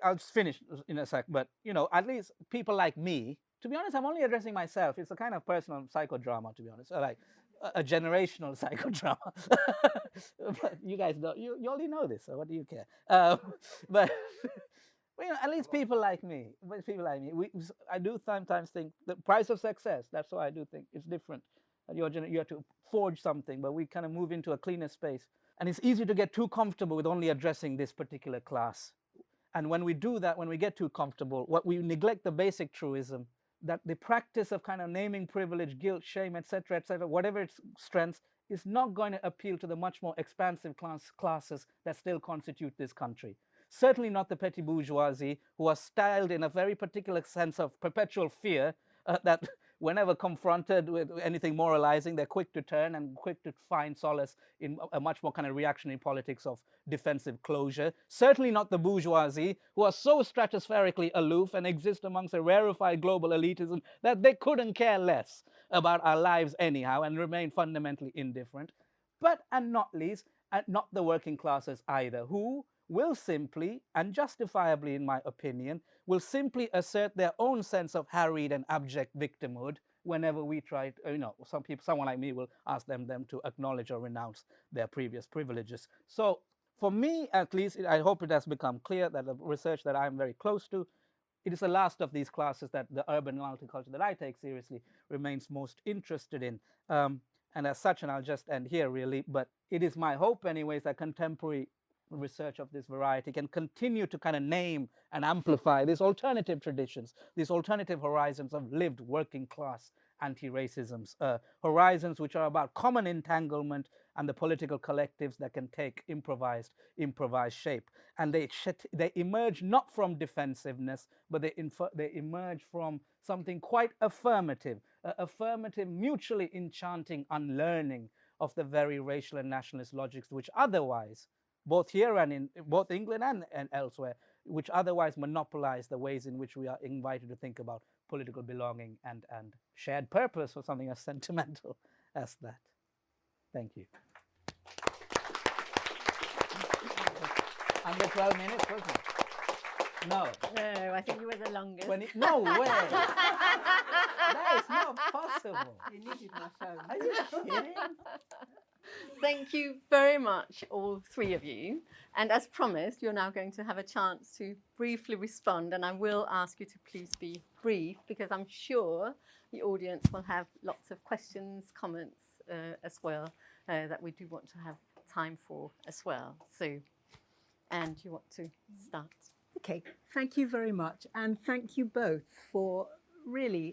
I'll just finish in a sec, but you know, at least people like me, to be honest, I'm only addressing myself. It's a kind of personal psychodrama, to be honest, like a generational psychodrama. But you guys don't, you already know this, so what do you care? But you know, at least people like me, I do sometimes think the price of success, that's why I do think it's different. You have to forge something, but we kind of move into a cleaner space. And it's easy to get too comfortable with only addressing this particular class. And when we do that, when we get too comfortable, what we neglect the basic truism that the practice of kind of naming privilege, guilt, shame, etc., whatever its strengths, is not going to appeal to the much more expansive classes that still constitute this country. Certainly not the petty bourgeoisie, who are styled in a very particular sense of perpetual fear that whenever confronted with anything moralizing, they're quick to turn and quick to find solace in a much more kind of reactionary politics of defensive closure. Certainly not the bourgeoisie, who are so stratospherically aloof and exist amongst a rarefied global elitism that they couldn't care less about our lives anyhow and remain fundamentally indifferent. But, and not least, not the working classes either, who, will simply, and justifiably in my opinion, will simply assert their own sense of harried and abject victimhood whenever we try, someone like me will ask them to acknowledge or renounce their previous privileges. So for me, at least, I hope it has become clear that the research that I'm very close to, it is the last of these classes that the urban multiculture that I take seriously remains most interested in. And as such, and I'll just end here really, but it is my hope anyways that contemporary research of this variety can continue to kind of name and amplify these alternative traditions, these alternative horizons of lived working class anti-racisms, horizons which are about common entanglement and the political collectives that can take improvised shape. And they emerge not from defensiveness, but they emerge from something quite affirmative, affirmative, mutually enchanting unlearning of the very racial and nationalist logics which otherwise, both here and in both England and elsewhere, which otherwise monopolize the ways in which we are invited to think about political belonging and shared purpose, or something as sentimental as that. Thank you. Under 12 minutes, wasn't it? No. No, I think you were the longest. No way. That is not possible. You needed my phone. Are you kidding? Thank you very much, all three of you. And as promised, you're now going to have a chance to briefly respond. And I will ask you to please be brief, because I'm sure the audience will have lots of questions, comments as well, that we do want to have time for as well. So, and you want to start? Okay, thank you very much. And thank you both for really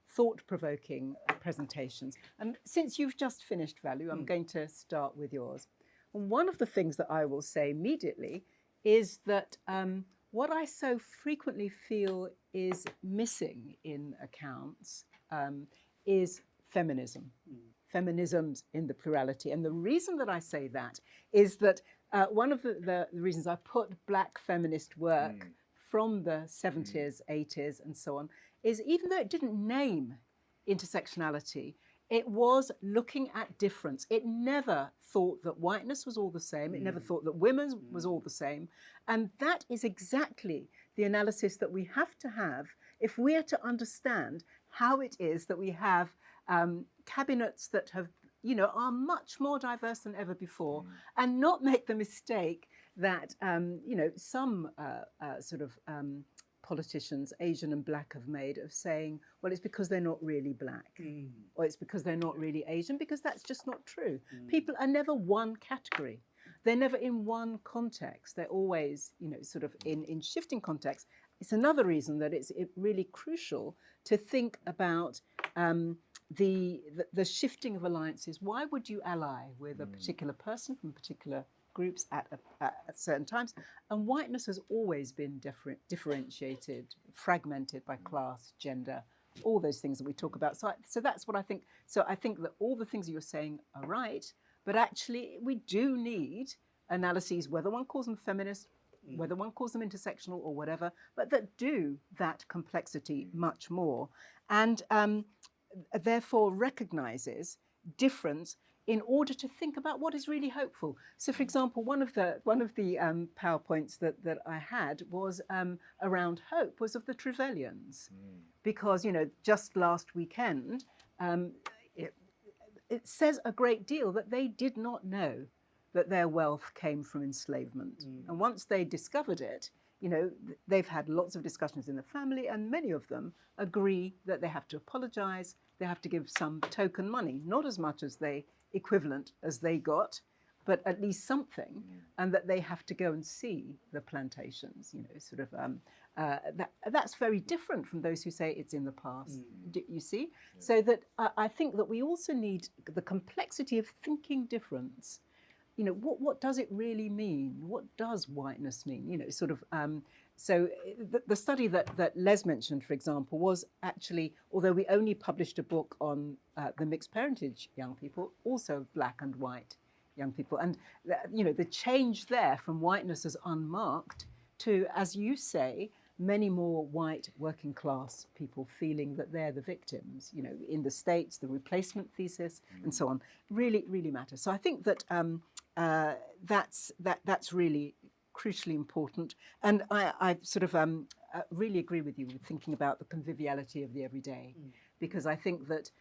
thought-provoking presentations. And since you've just finished, Vallu, I'm going to start with yours. And one of the things that I will say immediately is that what I so frequently feel is missing in accounts is feminism. Feminisms in the plurality. And the reason that I say that is that one of the reasons I put Black feminist work from the 70s, 80s, and so on, is even though it didn't name intersectionality, it was looking at difference. It never thought that whiteness was all the same. It never thought that women was all the same. And that is exactly the analysis that we have to have if we are to understand how it is that we have cabinets that have, are much more diverse than ever before, and not make the mistake that, some politicians, Asian and Black, have made of saying, well, it's because they're not really Black, or it's because they're not really Asian, because that's just not true. People are never one category. They're never in one context. They're always, in shifting contexts. It's another reason that it's really crucial to think about the shifting of alliances. Why would you ally with a particular person from particular groups at certain times? And whiteness has always been differentiated, fragmented by class, gender, all those things that we talk about. So that's what I think. So I think that all the things you're saying are right, but actually we do need analyses, whether one calls them feminist, whether one calls them intersectional or whatever, but that do that complexity much more, and therefore recognizes difference in order to think about what is really hopeful. So, for example, one of the PowerPoints that I had was around hope, was of the Trevelyan's, because just last weekend it says a great deal that they did not know that their wealth came from enslavement, and once they discovered it, they've had lots of discussions in the family, and many of them agree that they have to apologize, they have to give some token money, not as much as they equivalent as they got, but at least something, and that they have to go and see the plantations, that's very different from those who say it's in the past, you see? Yeah. So that I think that we also need the complexity of thinking difference. What does it really mean? What does whiteness mean? So the study that Les mentioned, for example, was actually, although we only published a book on the mixed parentage young people, also Black and white young people. And, the change there from whiteness as unmarked to, as you say, many more white working class people feeling that they're the victims, in the States, the replacement thesis and so on, really, really matters. So I think that that's really crucially important. And I sort of really agree with you with thinking about the conviviality of the everyday, because I think that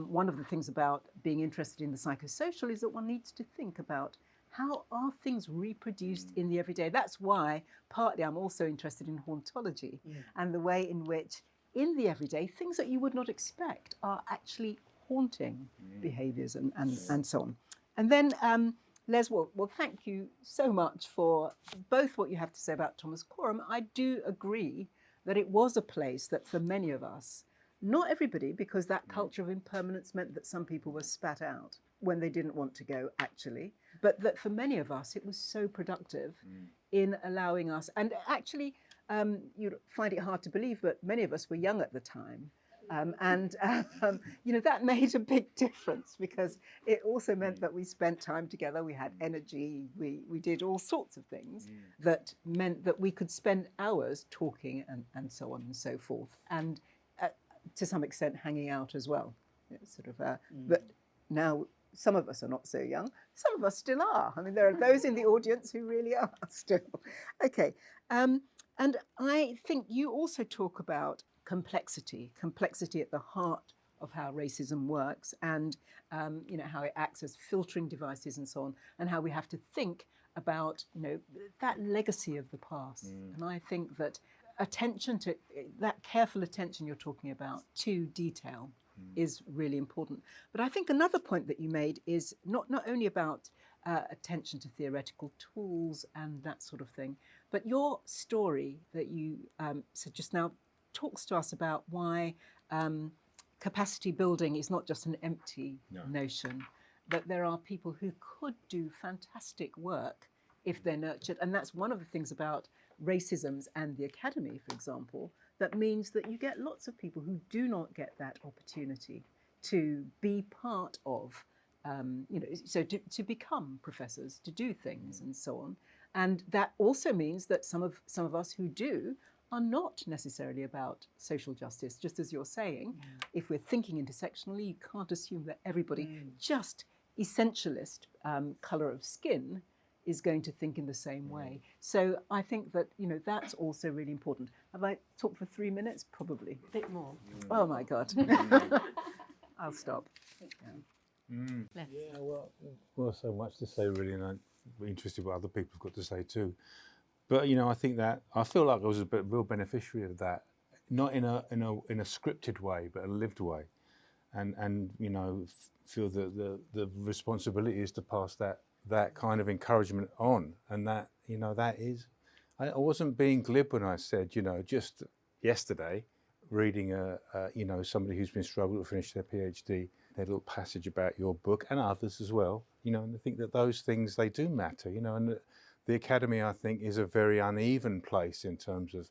one of the things about being interested in the psychosocial is that one needs to think about how are things reproduced in the everyday. That's why partly I'm also interested in hauntology and the way in which in the everyday things that you would not expect are actually haunting behaviours and so on. And then Les, well, thank you so much for both what you have to say about Thomas Coram. I do agree that it was a place that for many of us, not everybody, because that culture of impermanence meant that some people were spat out when they didn't want to go, actually, but that for many of us, it was so productive in allowing us, and actually, you'd find it hard to believe, but many of us were young at the time. You know, that made a big difference because it also meant that we spent time together, we had energy, we did all sorts of things that meant that we could spend hours talking and so on and so forth. And to some extent hanging out as well. It's sort of, but now some of us are not so young, some of us still are. I mean, there are those in the audience who really are still. Okay, and I think you also talk about complexity at the heart of how racism works, and you know, how it acts as filtering devices and so on, and how we have to think about, you know, that legacy of the past. And I think that attention to that careful attention you're talking about to detail is really important. But I think another point that you made is not only about attention to theoretical tools and that sort of thing, but your story that you said just now talks to us about why capacity building is not just an empty notion, that there are people who could do fantastic work if they're nurtured. And that's one of the things about racisms and the academy, for example, that means that you get lots of people who do not get that opportunity to be part of, you know, so to become professors, to do things and so on. And that also means that some of us who do are not necessarily about social justice, just as you're saying. If we're thinking intersectionally, you can't assume that everybody just essentialist colour of skin is going to think in the same way. So I think that, you know, that's also really important. Have I talked for 3 minutes? Probably. A bit more. Oh my God. I'll stop. Yeah, well, so much to say really, and I'm interested what other people have got to say too. But you know, I think that I feel like I was a real beneficiary of that, not in a scripted way, but a lived way, and you know, feel that the responsibility is to pass that kind of encouragement on, and that, you know, that is, I wasn't being glib when I said, you know, just yesterday, reading you know, somebody who's been struggling to finish their PhD, their little passage about your book and others as well, you know, and I think that those things, they do matter, you know, and the academy, I think, is a very uneven place in terms of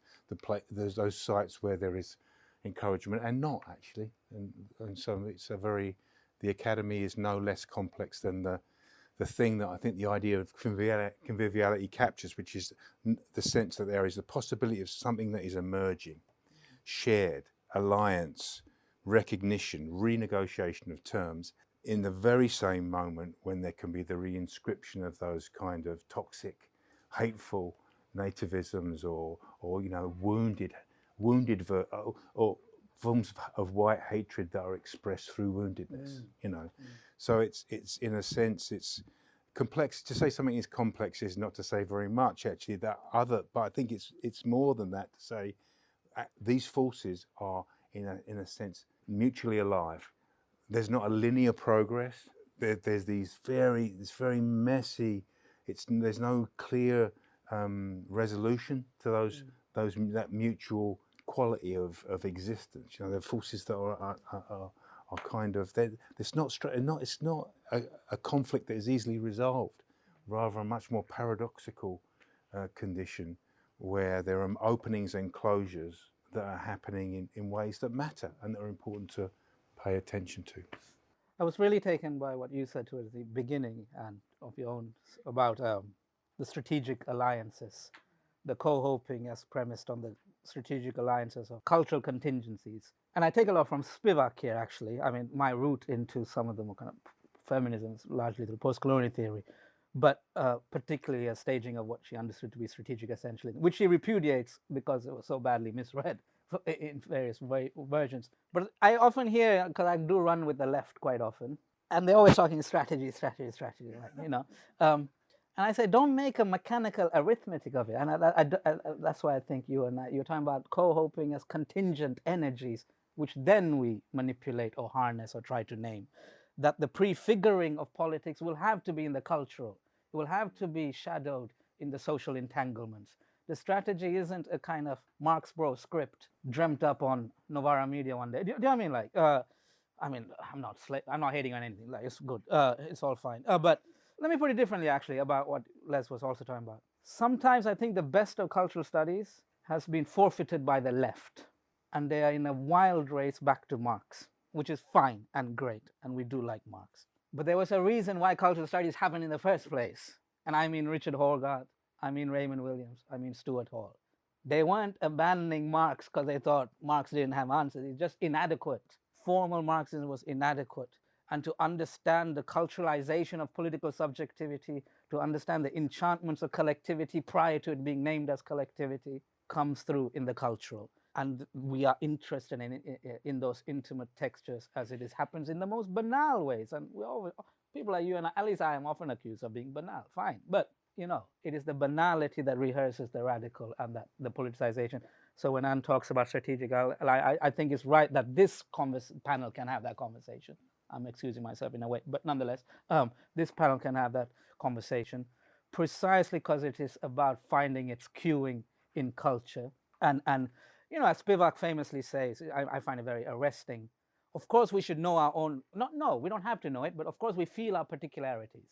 there's those sites where there is encouragement and not actually, and so it's the academy is no less complex than the thing that I think the idea of conviviality captures, which is the sense that there is the possibility of something that is emerging, shared, alliance, recognition, renegotiation of terms, in the very same moment when there can be the reinscription of those kind of toxic, hateful nativisms or you know, wounded or forms of white hatred that are expressed through woundedness, you know. So it's in a sense, it's complex. To say something is complex is not to say very much, actually. But I think it's more than that to say these forces are in a sense mutually alive. There's not a linear progress. There's this very messy. There's no clear resolution to that mutual quality of existence. You know, the forces that are kind of, it's not a conflict that is easily resolved, rather a much more paradoxical condition where there are openings and closures that are happening in ways that matter and that are important to pay attention to. I was really taken by what you said towards the beginning and of your own about the strategic alliances, the co-hoping as premised on the strategic alliances of cultural contingencies. And I take a lot from Spivak here, actually. I mean, my route into some of the more kind of feminism is largely through post-colonial theory. but particularly a staging of what she understood to be strategic essentialism, which she repudiates because it was so badly misread in various versions. But I often hear, because I do run with the left quite often, and they're always talking strategy, like, and I say, don't make a mechanical arithmetic of it. And that's why I think you're talking about co-hoping as contingent energies, which then we manipulate or harness or try to name. That the prefiguring of politics will have to be in the cultural. It will have to be shadowed in the social entanglements. The strategy isn't a kind of Marx Bro script dreamt up on Novara Media one day. Do you know what I mean? Like, I'm not hating on anything. Like, it's good. It's all fine. But let me put it differently, actually, about what Les was also talking about. Sometimes I think the best of cultural studies has been forfeited by the left, and they are in a wild race back to Marx, which is fine and great, and we do like Marx. But there was a reason why cultural studies happened in the first place. And I mean Richard Horvath, I mean Raymond Williams, I mean Stuart Hall. They weren't abandoning Marx because they thought Marx didn't have answers. It's just inadequate. Formal Marxism was inadequate. And to understand the culturalization of political subjectivity, to understand the enchantments of collectivity prior to it being named as collectivity, comes through in the cultural. And we are interested in those intimate textures as it happens in the most banal ways. And we always, people like you and I, at least I am often accused of being banal, fine. But, it is the banality that rehearses the radical and that the politicization. So when Anne talks about strategic, I think it's right that this panel can have that conversation. I'm excusing myself in a way, but nonetheless, this panel can have that conversation precisely because it is about finding its cueing in culture. And as Spivak famously says, I find it very arresting. Of course, we should know our own, we don't have to know it, but of course we feel our particularities.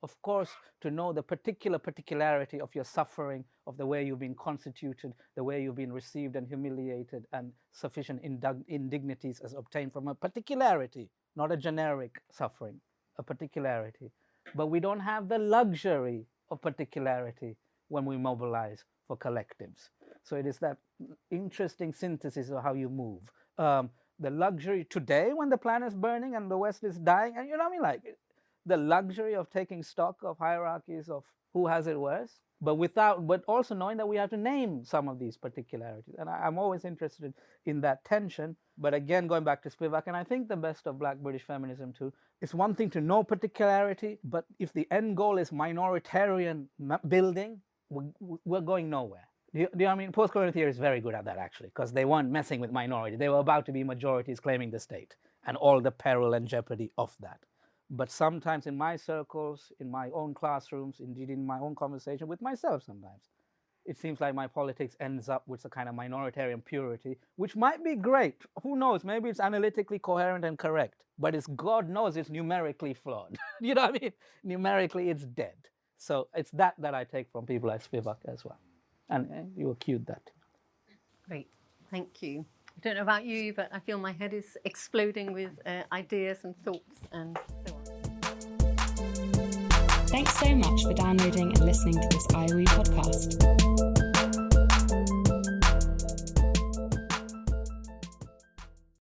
Of course, to know the particularity of your suffering, of the way you've been constituted, the way you've been received and humiliated, and sufficient indignities as obtained from a particularity, not a generic suffering, a particularity. But we don't have the luxury of particularity when we mobilize for collectives. So it is that interesting synthesis of how you move. The luxury today when the planet is burning and the West is dying, and the luxury of taking stock of hierarchies of who has it worse, but also knowing that we have to name some of these particularities. And I'm always interested in that tension. But again, going back to Spivak, and I think the best of Black British feminism too, it's one thing to know particularity, but if the end goal is minoritarian building, we're going nowhere. Do you know what I mean? Post-colonial theory is very good at that, actually, because they weren't messing with minority. They were about to be majorities claiming the state and all the peril and jeopardy of that. But sometimes in my circles, in my own classrooms, indeed in my own conversation with myself sometimes, it seems like my politics ends up with a kind of minoritarian purity, which might be great. Who knows? Maybe it's analytically coherent and correct, but God knows it's numerically flawed. You know what I mean? Numerically, it's dead. So it's that I take from people like Spivak as well. And you acute that. Great, thank you. I don't know about you, but I feel my head is exploding with ideas and thoughts and so on. Thanks so much for downloading and listening to this IOE podcast.